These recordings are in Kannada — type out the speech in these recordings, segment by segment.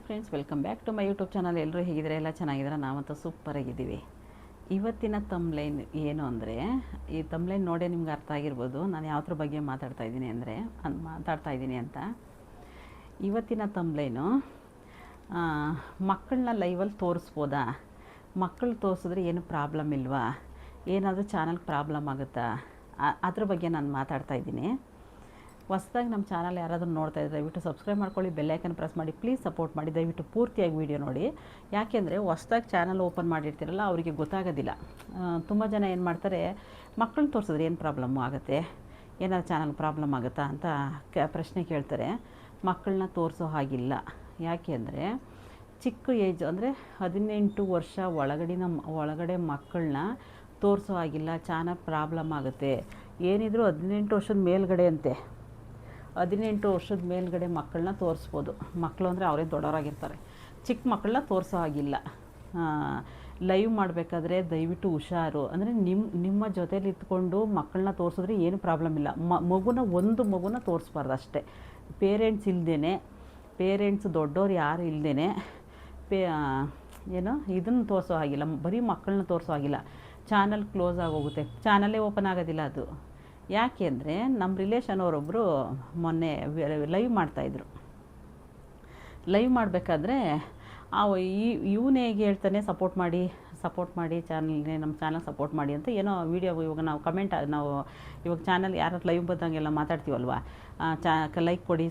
Friends, welcome back to my YouTube channel. ಎಲ್ಲರೂ ಹೇಗಿದ್ದಾರೆ? ಎಲ್ಲ ಚೆನ್ನಾಗಿದ್ದಾರೆ. ನಾವಂತೂ ಸೂಪರಾಗಿದ್ದೀವಿ. ಇವತ್ತಿನ ತಮ್ಲೈನ್ ಏನು ಅಂದರೆ, ಈ ತಮ್ಲೈನ್ ನೋಡೇ ನಿಮ್ಗೆ ಅರ್ಥ ಆಗಿರ್ಬೋದು ನಾನು ಯಾವ್ದ್ರ ಬಗ್ಗೆ ಮಾತಾಡ್ತಾ ಇದ್ದೀನಿ ಅಂತ. ಇವತ್ತಿನ ತಮ್ಲೈನು ಮಕ್ಕಳನ್ನ ಲೈವಲ್ಲಿ ತೋರಿಸ್ಬೋದಾ, ಮಕ್ಕಳು ತೋರಿಸಿದ್ರೆ ಏನು ಪ್ರಾಬ್ಲಮ್ ಇಲ್ವಾ, ಏನಾದರೂ ಚಾನಲ್ಗೆ ಪ್ರಾಬ್ಲಮ್ ಆಗುತ್ತಾ, ಅದ್ರ ಬಗ್ಗೆ ನಾನು ಮಾತಾಡ್ತಾ ಇದ್ದೀನಿ. ಹೊಸದಾಗಿ ನಮ್ಮ ಚಾನಲ್ ಯಾರಾದರೂ ನೋಡ್ತಾ ಇದ್ದರೆ ದಯವಿಟ್ಟು ಸಬ್ಸ್ಕ್ರೈಬ್ ಮಾಡ್ಕೊಳ್ಳಿ, ಬೆಲ್ಲೈಕನ್ ಪ್ರೆಸ್ ಮಾಡಿ, ಪ್ಲೀಸ್ ಸಪೋರ್ಟ್ ಮಾಡಿ. ದಯವಿಟ್ಟು ಪೂರ್ತಿಯಾಗಿ ವೀಡಿಯೋ ನೋಡಿ. ಯಾಕೆಂದರೆ ಹೊಸದಾಗಿ ಚಾನಲ್ ಓಪನ್ ಮಾಡಿರ್ತೀರಲ್ಲ ಅವರಿಗೆ ಗೊತ್ತಾಗೋದಿಲ್ಲ. ತುಂಬ ಜನ ಏನು ಮಾಡ್ತಾರೆ, ಮಕ್ಕಳನ್ನ ತೋರಿಸಿದ್ರೆ ಏನು ಪ್ರಾಬ್ಲಮ್ಮು ಆಗುತ್ತೆ, ಏನಾದ್ರು ಚಾನಲ್ ಪ್ರಾಬ್ಲಮ್ ಆಗುತ್ತಾ ಅಂತ ಪ್ರಶ್ನೆ ಕೇಳ್ತಾರೆ. ಮಕ್ಕಳನ್ನ ತೋರಿಸೋ ಹಾಗಿಲ್ಲ. ಯಾಕೆ ಅಂದರೆ ಚಿಕ್ಕ ಏಜ್ ಅಂದರೆ 18 ವರ್ಷ ಒಳಗಡೆ ಮಕ್ಕಳನ್ನ ತೋರಿಸೋ ಹಾಗಿಲ್ಲ. ಚಾನಲ್ ಪ್ರಾಬ್ಲಮ್ ಆಗುತ್ತೆ. ಏನಿದ್ರು 18 ವರ್ಷದ ಮೇಲ್ಗಡೆ ಅಂತೆ. 18 ವರ್ಷದ ಮೇಲ್ಗಡೆ ಮಕ್ಕಳನ್ನ ತೋರಿಸ್ಬೋದು. ಮಕ್ಕಳು ಅಂದರೆ ಅವರೇ ದೊಡ್ಡವರಾಗಿರ್ತಾರೆ. ಚಿಕ್ಕ ಮಕ್ಕಳನ್ನ ತೋರಿಸೋ ಹಾಗಿಲ್ಲ. ಲೈವ್ ಮಾಡಬೇಕಾದ್ರೆ ದಯವಿಟ್ಟು ಹುಷಾರು. ಅಂದರೆ ನಿಮ್ಮ ಜೊತೇಲಿ ಇತ್ಕೊಂಡು ಮಕ್ಕಳನ್ನ ತೋರಿಸಿದ್ರೆ ಏನು ಪ್ರಾಬ್ಲಮ್ ಇಲ್ಲ. ಒಂದು ಮಗುನ ತೋರಿಸ್ಬಾರ್ದು ಅಷ್ಟೇ. ಪೇರೆಂಟ್ಸ್ ಇಲ್ಲದೇ, ಪೇರೆಂಟ್ಸ್ ದೊಡ್ಡವ್ರು ಯಾರು ಇಲ್ಲದೇ ಇದನ್ನು ತೋರಿಸೋ ಹಾಗಿಲ್ಲ. ಬರೀ ಮಕ್ಕಳನ್ನ ತೋರಿಸೋ ಹಾಗಿಲ್ಲ. ಚಾನಲ್ ಕ್ಲೋಸ್ ಆಗೋಗುತ್ತೆ, ಚಾನಲ್ಲೇ ಓಪನ್ ಆಗೋದಿಲ್ಲ ಅದು. ಯಾಕೆ ಅಂದರೆ ನಮ್ಮ ರಿಲೇಷನ್ ಅವರೊಬ್ಬರು ಮೊನ್ನೆ ಲೈವ್ ಮಾಡ್ತಾಯಿದ್ರು. ಲೈವ್ ಮಾಡಬೇಕಾದ್ರೆ ಇವನು ಹೇಗೆ ಹೇಳ್ತಾನೆ, ಸಪೋರ್ಟ್ ಮಾಡಿ ಚಾನಲ್ಗೆ, ನಮ್ಮ ಚಾನಲ್ ಸಪೋರ್ಟ್ ಮಾಡಿ ಅಂತ ಏನೋ ವೀಡಿಯೋ. ಇವಾಗ ನಾವು ಇವಾಗ ಚಾನಲ್ ಯಾರು ಲೈವ್ ಬಂದಂಗೆಲ್ಲ ಮಾತಾಡ್ತೀವಲ್ವ, ಲೈಕ್ ಕೊಡಿ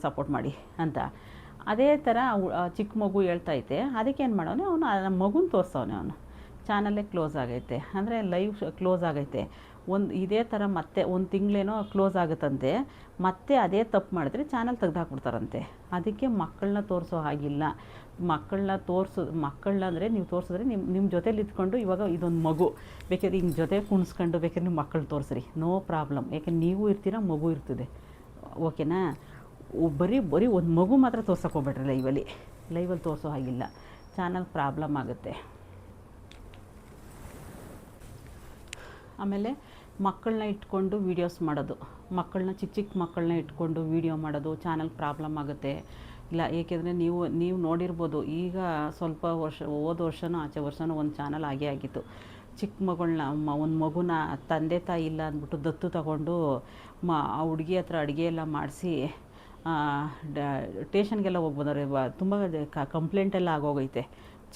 ಸಪೋರ್ಟ್ ಮಾಡಿ ಅಂತ. ಅದೇ ಥರ ಚಿಕ್ಕ ಮಗು ಹೇಳ್ತೈತೆ. ಅದಕ್ಕೆ ಏನು ಮಾಡೋನೆ, ಅವನು ಮಗುನ ತೋರಿಸೋನೆ. ಅವನು ಚಾನಲ್ಲೇ ಕ್ಲೋಸ್ ಆಗೈತೆ, ಅಂದರೆ ಲೈವ್ ಕ್ಲೋಸ್ ಆಗೈತೆ. ಇದೇ ಥರ ಮತ್ತೆ ಒಂದು ತಿಂಗಳೇನೋ ಕ್ಲೋಸ್ ಆಗುತ್ತಂತೆ. ಮತ್ತೆ ಅದೇ ತಪ್ಪು ಮಾಡಿದ್ರೆ ಚಾನಲ್ ತೆಗ್ದಾಕ್ಬಿಡ್ತಾರಂತೆ. ಅದಕ್ಕೆ ಮಕ್ಕಳನ್ನ ತೋರಿಸೋ ಹಾಗಿಲ್ಲ. ಮಕ್ಕಳನ್ನ ಅಂದರೆ ನೀವು ತೋರಿಸಿದ್ರೆ ನಿಮ್ಮ ಜೊತೇಲಿ ಇದ್ಕೊಂಡು, ಇವಾಗ ಇದೊಂದು ಮಗು ಬೇಕಾದ್ರೆ ಹಿಂಗೆ ಜೊತೆ ಕುಣಿಸ್ಕೊಂಡು ಬೇಕಾದ್ರೆ ನೀವು ಮಕ್ಕಳು ತೋರಿಸ್ರಿ, ನೋ ಪ್ರಾಬ್ಲಮ್. ಯಾಕೆ ನೀವು ಇರ್ತೀರ, ಮಗು ಇರ್ತದೆ, ಓಕೆನಾ. ಬರೀ ಒಂದು ಮಗು ಮಾತ್ರ ತೋರ್ಸೋಕೆ ಹೋಗ್ಬೇಡ್ರಿ ಲೈವಲ್ಲಿ ತೋರಿಸೋ ಹಾಗಿಲ್ಲ. ಚಾನಲ್ ಪ್ರಾಬ್ಲಮ್ ಆಗುತ್ತೆ. ಆಮೇಲೆ ಮಕ್ಕಳನ್ನ ಇಟ್ಕೊಂಡು ವೀಡಿಯೋಸ್ ಮಾಡೋದು, ಚಿಕ್ಕ ಮಕ್ಕಳನ್ನ ಇಟ್ಕೊಂಡು ವೀಡಿಯೋ ಮಾಡೋದು ಚಾನಲ್ ಪ್ರಾಬ್ಲಮ್ ಆಗುತ್ತೆ. ಇಲ್ಲ, ಏಕೆಂದರೆ ನೀವು ನೋಡಿರ್ಬೋದು, ಈಗ ಸ್ವಲ್ಪ ಹೋದ ವರ್ಷನೋ ಆಚೆ ವರ್ಷನೋ ಒಂದು ಚಾನಲ್ ಆಗಿತ್ತು. ಚಿಕ್ಕ ಒಂದು ಮಗುನ ತಂದೆ ತಾಯಿ ಇಲ್ಲ ಅಂದ್ಬಿಟ್ಟು ದತ್ತು ತಗೊಂಡು ಆ ಹುಡುಗಿ ಹತ್ರ ಅಡುಗೆ ಎಲ್ಲ ಮಾಡಿಸಿ ಸ್ಟೇಷನ್ಗೆಲ್ಲ ಹೋಗಿ ಬಂದವ್ರೆ. ತುಂಬ ಕಂಪ್ಲೇಂಟೆಲ್ಲ ಆಗೋಗೈತೆ.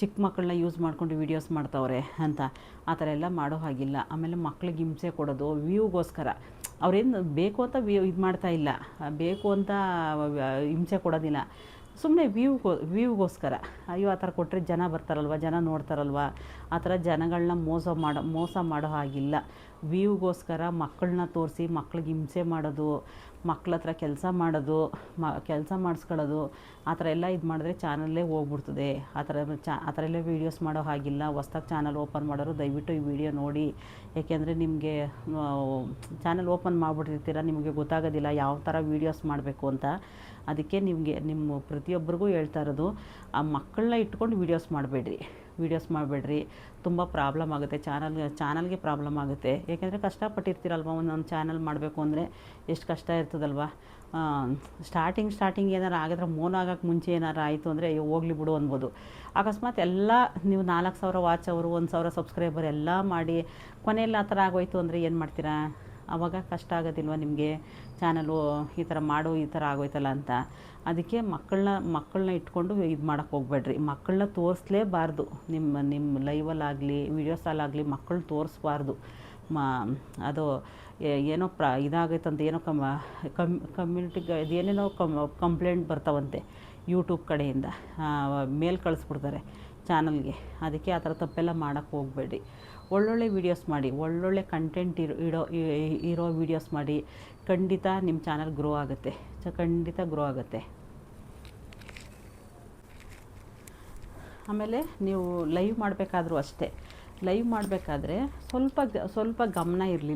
ಚಿಕ್ಕ ಮಕ್ಕಳನ್ನ ಯೂಸ್ ಮಾಡ್ಕೊಂಡು ವೀಡಿಯೋಸ್ ಮಾಡ್ತಾವ್ರೆ ಅಂತ. ಆ ಥರ ಎಲ್ಲ ಮಾಡೋ ಹಾಗಿಲ್ಲ. ಆಮೇಲೆ ಮಕ್ಳಿಗೆ ಹಿಂಸೆ ಕೊಡೋದು ವ್ಯೂಗೋಸ್ಕರ. ಅವ್ರೇನು ಬೇಕು ಅಂತ ಇದು ಮಾಡ್ತಾ ಇಲ್ಲ, ಬೇಕು ಅಂತ ಹಿಂಸೆ ಕೊಡೋದಿಲ್ಲ. ಸುಮ್ಮನೆ ವ್ಯೂಗೋಸ್ಕರ. ಅಯ್ಯೋ ಆ ಥರ ಕೊಟ್ಟರೆ ಜನ ಬರ್ತಾರಲ್ವ, ಜನ ನೋಡ್ತಾರಲ್ವ, ಆ ಥರ ಜನಗಳನ್ನ ಮೋಸ ಮಾಡೋ ಹಾಗಿಲ್ಲ. ವ್ಯೂಗೋಸ್ಕರ ಮಕ್ಕಳನ್ನ ತೋರಿಸಿ ಮಕ್ಳಿಗೆ ಹಿಂಸೆ ಮಾಡೋದು, ಮಕ್ಳ ಹತ್ರ ಕೆಲಸ ಮಾಡೋದು, ಕೆಲಸ ಮಾಡಿಸ್ಕೊಳ್ಳೋದು, ಆ ಥರ ಎಲ್ಲ ಇದು ಮಾಡಿದ್ರೆ ಚಾನಲ್ಲೇ ಹೋಗ್ಬಿಡ್ತದೆ. ಆ ಥರ ಎಲ್ಲ ವೀಡಿಯೋಸ್ ಮಾಡೋ ಹಾಗಿಲ್ಲ. ಹೊಸ್ದಾಗಿ ಚಾನಲ್ ಓಪನ್ ಮಾಡೋರು ದಯವಿಟ್ಟು ಈ ವಿಡಿಯೋ ನೋಡಿ. ಏಕೆಂದರೆ ನಿಮಗೆ ಚಾನಲ್ ಓಪನ್ ಮಾಡಿಬಿಟ್ಟಿರ್ತೀರ, ನಿಮಗೆ ಗೊತ್ತಾಗೋದಿಲ್ಲ ಯಾವ ಥರ ವೀಡಿಯೋಸ್ ಮಾಡಬೇಕು ಅಂತ. ಅದಕ್ಕೆ ನಿಮ್ಮ ಪ್ರತಿಯೊಬ್ಬರಿಗೂ ಹೇಳ್ತಾ ಇರೋದು, ಆ ಮಕ್ಕಳನ್ನ ಇಟ್ಕೊಂಡು ವೀಡಿಯೋಸ್ ಮಾಡಬೇಡ್ರಿ. ತುಂಬ ಪ್ರಾಬ್ಲಮ್ ಆಗುತ್ತೆ. ಚಾನಲ್ಗೆ ಪ್ರಾಬ್ಲಮ್ ಆಗುತ್ತೆ. ಏಕೆಂದರೆ ಕಷ್ಟಪಟ್ಟಿರ್ತೀರಲ್ವ, ಒಂದೊಂದು ಚಾನಲ್ ಮಾಡಬೇಕು ಅಂದರೆ ಎಷ್ಟು ಕಷ್ಟ ಇರ್ತದಲ್ವ. ಸ್ಟಾರ್ಟಿಂಗ್ ಏನಾರು ಆಗಿದ್ರೆ, ಆಗೋಕ್ಕೆ ಮುಂಚೆ ಏನಾರು ಆಯಿತು ಅಂದರೆ ಹೋಗ್ಲಿ ಬಿಡು ಅನ್ಬೋದು. ಅಕಸ್ಮಾತ್ ಎಲ್ಲ ನೀವು 4,000 ವಾಚ್ ಅವರು, 1,000 ಸಬ್ಸ್ಕ್ರೈಬರ್ ಎಲ್ಲ ಮಾಡಿ ಕೊನೆಯಲ್ಲಿ ಆ ಥರ ಆಗೋಯ್ತು ಅಂದರೆ ಏನು ಮಾಡ್ತೀರಾ? ಆವಾಗ ಕಷ್ಟ ಆಗೋದಿಲ್ವ ನಿಮಗೆ? ಚಾನಲು ಈ ಥರ ಆಗೋಯ್ತಲ್ಲ ಅಂತ. ಅದಕ್ಕೆ ಮಕ್ಕಳನ್ನ ಇಟ್ಕೊಂಡು ಇದು ಮಾಡೋಕ್ಕೆ ಹೋಗ್ಬೇಡ್ರಿ. ಮಕ್ಕಳನ್ನ ತೋರಿಸ್ಲೇಬಾರ್ದು. ನಿಮ್ಮ ಲೈವಲ್ಲಾಗಲಿ ವೀಡಿಯೋಸಲ್ಲಾಗಲಿ ಮಕ್ಕಳು ತೋರಿಸ್ಬಾರ್ದು. ಅದು ಏನೋ ಇದಾಗೈತಂತ, ಏನೋ ಕಮ್ಯುನಿಟಿಗೆ ಅದೇನೇನೋ ಕಂಪ್ಲೇಂಟ್ ಬರ್ತಾವಂತೆ ಯೂಟ್ಯೂಬ್ ಕಡೆಯಿಂದ, ಮೇಲ್ ಕಳಿಸ್ಬಿಡ್ತಾರೆ ಚಾನಲ್ಗೆ. ಅದಕ್ಕೆ ಆ ಥರ ತಪ್ಪೆಲ್ಲ ಮಾಡೋಕ್ಕೆ ಹೋಗಬೇಡಿ. ಒಳ್ಳೊಳ್ಳೆ ವೀಡಿಯೋಸ್ ಮಾಡಿ, ಒಳ್ಳೊಳ್ಳೆ ಕಂಟೆಂಟ್ ಇರೋ ವೀಡಿಯೋಸ್ ಮಾಡಿ. ಖಂಡಿತ ನಿಮ್ಮ ಚಾನಲ್ ಗ್ರೋ ಆಗುತ್ತೆ, ಖಂಡಿತ ಗ್ರೋ ಆಗುತ್ತೆ. ಆಮೇಲೆ ನೀವು ಲೈವ್ ಮಾಡಬೇಕಾದ್ರೂ ಅಷ್ಟೇ. ಲೈವ್ ಮಾಡಬೇಕಾದ್ರೆ ಸ್ವಲ್ಪ ಗಮನ ಇರಲಿ.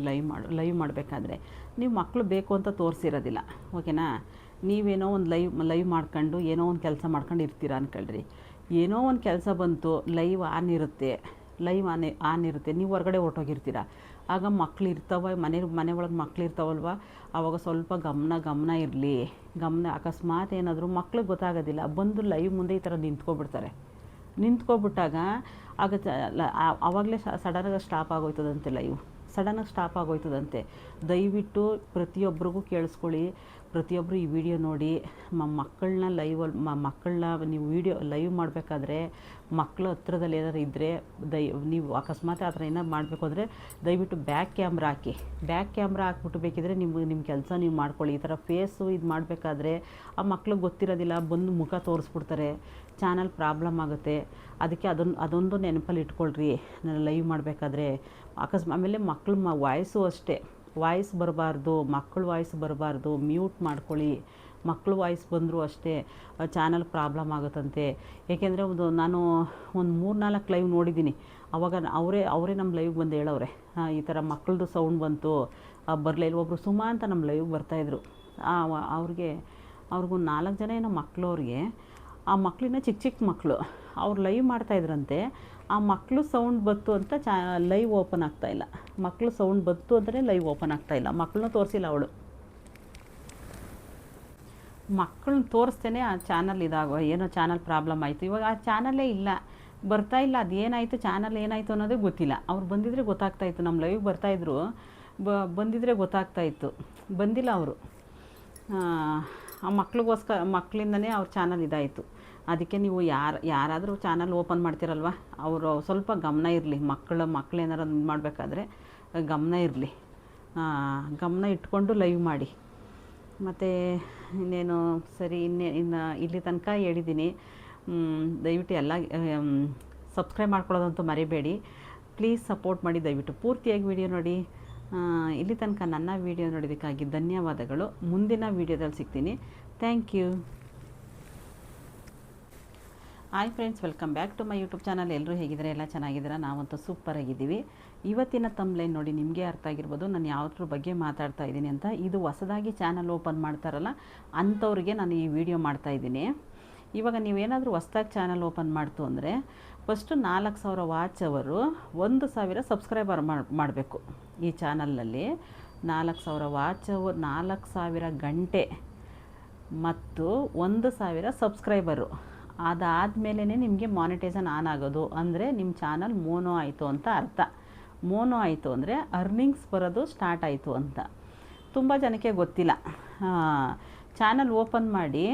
ಲೈವ್ ಮಾಡಬೇಕಾದ್ರೆ ನೀವು ಮಕ್ಕಳು ಬೇಕು ಅಂತ ತೋರಿಸಿರೋದಿಲ್ಲ, ಓಕೆನಾ. ನೀವೇನೋ ಒಂದು ಲೈವ್ ಮಾಡ್ಕೊಂಡು ಏನೋ ಒಂದು ಕೆಲಸ ಮಾಡ್ಕೊಂಡು ಇರ್ತೀರ ಅಂದ್ಕೊಳ್ರಿ. ಏನೋ ಒಂದು ಕೆಲಸ ಬಂತು, ಲೈವ್ ಆನ್ ಇರುತ್ತೆ, ನೀವು ಹೊರಗಡೆ ಹೊರಟೋಗಿರ್ತೀರ. ಆಗ ಮಕ್ಳು ಇರ್ತವೆ, ಮನೆ ಒಳಗೆ ಮಕ್ಳು ಇರ್ತಾವಲ್ವ, ಆವಾಗ ಸ್ವಲ್ಪ ಗಮನ ಇರಲಿ. ಅಕಸ್ಮಾತ್ ಏನಾದರೂ ಮಕ್ಳಿಗೆ ಗೊತ್ತಾಗೋದಿಲ್ಲ, ಬಂದು ಲೈವ್ ಮುಂದೆ ಈ ಥರ ನಿಂತ್ಕೊಬಿಟ್ಟಾಗ ಆಗ ಆವಾಗಲೇ ಸಡನ್ನಾಗಿ ಸ್ಟಾಪ್ ಆಗೋಯ್ತದಂತೆ, ಲೈವ್ ಸಡನ್ನಾಗಿ ಸ್ಟಾಪ್ ಆಗೋಯ್ತದಂತೆ. ದಯವಿಟ್ಟು ಪ್ರತಿಯೊಬ್ಬರಿಗೂ ಕೇಳಿಸ್ಕೊಳ್ಳಿ, ಪ್ರತಿಯೊಬ್ಬರು ಈ ವಿಡಿಯೋ ನೋಡಿ. ಮಕ್ಕಳನ್ನ ಮಕ್ಕಳನ್ನ ನೀವು ವಿಡಿಯೋ ಲೈವ್ ಮಾಡಬೇಕಾದ್ರೆ ಮಕ್ಕಳು ಹತ್ರದಲ್ಲಿ ಏನಾದ್ರು ಇದ್ದರೆ ನೀವು ಅಕಸ್ಮಾತ್ ಆ ಥರ ಏನಾರು ಮಾಡಬೇಕು ಅಂದರೆ ದಯವಿಟ್ಟು ಬ್ಯಾಕ್ ಕ್ಯಾಮ್ರಾ ಹಾಕ್ಬಿಟ್ಟು ಬೇಕಿದ್ರೆ ನಿಮ್ಮ ಕೆಲಸ ನೀವು ಮಾಡ್ಕೊಳ್ಳಿ. ಈ ಥರ ಫೇಸು ಇದು ಮಾಡಬೇಕಾದ್ರೆ ಆ ಮಕ್ಳಿಗೆ ಗೊತ್ತಿರೋದಿಲ್ಲ, ಬಂದು ಮುಖ ತೋರಿಸ್ಬಿಡ್ತಾರೆ, ಚಾನಲ್ ಪ್ರಾಬ್ಲಮ್ ಆಗುತ್ತೆ. ಅದಕ್ಕೆ ಅದೊಂದು ನೆನಪಲ್ಲಿ ಇಟ್ಕೊಳ್ರಿ ಲೈವ್ ಮಾಡಬೇಕಾದ್ರೆ. ಆಮೇಲೆ ಮಕ್ಳು ವಾಯ್ಸು ಅಷ್ಟೇ, ವಾಯ್ಸ್ ಬರಬಾರ್ದು, ಮಕ್ಕಳ ವಾಯ್ಸ್ ಬರಬಾರ್ದು, ಮ್ಯೂಟ್ ಮಾಡ್ಕೊಳ್ಳಿ. ಮಕ್ಕಳು ವಾಯ್ಸ್ ಬಂದರೂ ಅಷ್ಟೇ ಚಾನಲ್ ಪ್ರಾಬ್ಲಮ್ ಆಗುತ್ತಂತೆ. ಏಕೆಂದರೆ ನಾನು ಒಂದು 3-4 ಲೈವ್ ನೋಡಿದ್ದೀನಿ. ಆವಾಗ ಅವರೇ ನಮ್ಮ ಲೈವ್ಗೆ ಬಂದು ಹೇಳೋರೆ, ಈ ಥರ ಮಕ್ಕಳದು ಸೌಂಡ್ ಬಂತು, ಬರಲಿಲ್ಲ. ಒಬ್ಬರು ಸುಮಾ ಅಂತ ನಮ್ಮ ಲೈವ್ಗೆ ಬರ್ತಾಯಿದ್ರು. ಅವ್ರಿಗೂ 4 ಜನ ಏನೋ ಮಕ್ಕಳು. ಅವ್ರಿಗೆ ಆ ಮಕ್ಕಳಿನ ಚಿಕ್ಕ ಮಕ್ಕಳು ಅವ್ರು ಲೈವ್ ಮಾಡ್ತಾಯಿದ್ರಂತೆ. ಆ ಮಕ್ಕಳು ಸೌಂಡ್ ಬಂತು ಅಂತ ಲೈವ್ ಓಪನ್ ಆಗ್ತಾಯಿಲ್ಲ. ಮಕ್ಕಳು ಸೌಂಡ್ ಬಂತು ಅಂದರೆ ಲೈವ್ ಓಪನ್ ಆಗ್ತಾಯಿಲ್ಲ. ಮಕ್ಕಳನ್ನೂ ತೋರಿಸಿಲ್ಲ ಅವಳು. ಮಕ್ಕಳನ್ನ ತೋರಿಸ್ತೇನೆ ಆ ಚಾನಲ್ ಏನೋ ಚಾನಲ್ ಪ್ರಾಬ್ಲಮ್ ಆಯಿತು. ಇವಾಗ ಆ ಚಾನಲ್ಲೇ ಇಲ್ಲ, ಬರ್ತಾಯಿಲ್ಲ. ಅದೇನಾಯಿತು, ಚಾನಲ್ ಏನಾಯಿತು ಅನ್ನೋದೇ ಗೊತ್ತಿಲ್ಲ. ಅವ್ರು ಬಂದಿದ್ದರೆ ಗೊತ್ತಾಗ್ತಾಯಿತ್ತು, ನಮ್ಮ ಲೈವ್ಗೆ ಬರ್ತಾಯಿದ್ರು, ಬಂದಿದ್ದರೆ ಗೊತ್ತಾಗ್ತಾಯಿತ್ತು. ಬಂದಿಲ್ಲ ಅವರು. ಆ ಮಕ್ಕಳಿಂದನೇ ಅವ್ರ ಚಾನಲ್ ಇದಾಯಿತು. ಅದಕ್ಕೆ ನೀವು ಯಾರಾದರೂ ಚಾನಲ್ ಓಪನ್ ಮಾಡ್ತೀರಲ್ವ, ಅವರು ಸ್ವಲ್ಪ ಗಮನ ಇರಲಿ. ಮಕ್ಕಳು ಏನಾರು ಮಾಡಬೇಕಾದ್ರೆ ಗಮನ ಇರಲಿ, ಗಮನ ಇಟ್ಕೊಂಡು ಲೈವ್ ಮಾಡಿ. ಮತ್ತು ಇನ್ನೇನು ಸರಿ, ಇನ್ನು ಇಲ್ಲಿ ತನಕ ಹೇಳಿದ್ದೀನಿ. ದಯವಿಟ್ಟು ಎಲ್ಲ ಸಬ್ಸ್ಕ್ರೈಬ್ ಮಾಡ್ಕೊಳ್ಳೋದಂತೂ ಮರಿಬೇಡಿ. ಪ್ಲೀಸ್ ಸಪೋರ್ಟ್ ಮಾಡಿ, ದಯವಿಟ್ಟು ಪೂರ್ತಿಯಾಗಿ ವಿಡಿಯೋ ನೋಡಿ. ಇಲ್ಲಿ ತನಕ ನನ್ನ ವಿಡಿಯೋ ನೋಡೋದಕ್ಕಾಗಿ ಧನ್ಯವಾದಗಳು. ಮುಂದಿನ ವಿಡಿಯೋದಲ್ಲಿ ಸಿಗ್ತೀನಿ. Thank you. Hi friends, welcome back to my YouTube channel. ಎಲ್ಲರೂ ಹೇಗಿದ್ದಾರೆ? ಎಲ್ಲ ಚೆನ್ನಾಗಿದ್ದೀರಾ? ನಾವಂತೂ ಸೂಪರಾಗಿದ್ದೀವಿ. ಇವತ್ತಿನ ತಮ್ಲೈನ್ ನೋಡಿ ನಿಮಗೆ ಅರ್ಥ ಆಗಿರ್ಬೋದು ನಾನು ಯಾವುದ್ರ ಬಗ್ಗೆ ಮಾತಾಡ್ತಾ ಇದ್ದೀನಿ ಅಂತ. ಇದು ಹೊಸದಾಗಿ ಚಾನಲ್ ಓಪನ್ ಮಾಡ್ತಾರಲ್ಲ ಅಂಥವ್ರಿಗೆ ನಾನು ಈ ವಿಡಿಯೋ ಮಾಡ್ತಾಯಿದ್ದೀನಿ. ಇವಾಗ ನೀವೇನಾದರೂ ಹೊಸ್ದಾಗಿ ಚಾನಲ್ ಓಪನ್ ಮಾಡ್ತು ಅಂದರೆ ಫಸ್ಟು 4,000 ವಾಚ್ ಅವರು 1,000 ಸಬ್ಸ್ಕ್ರೈಬರ್ ಮಾಡಬೇಕು. ಈ ಚಾನಲ್ನಲ್ಲಿ 4,000 ವಾಚ್ ಅವರು, 4,000 ಗಂಟೆ ಮತ್ತು 1,000 ಸಬ್ಸ್ಕ್ರೈಬರು. ಅದಾದಮೇಲೆ ನಿಮಗೆ ಮಾನಿಟೈಸೇಷನ್ ಆನ್ ಆಗೋದು. ಅಂದರೆ ನಿಮ್ಮ ಚಾನಲ್ ಮೋನೋ ಆಯಿತು ಅಂತ ಅರ್ಥ. ಮೋನೋ ಆಯಿತು ಅಂದರೆ ಅರ್ನಿಂಗ್ಸ್ ಬರೋದು ಸ್ಟಾರ್ಟ್ ಆಯಿತು ಅಂತ. ತುಂಬ ಜನಕ್ಕೆ ಗೊತ್ತಿಲ್ಲ. ಚಾನಲ್ ಓಪನ್ ಮಾಡಿ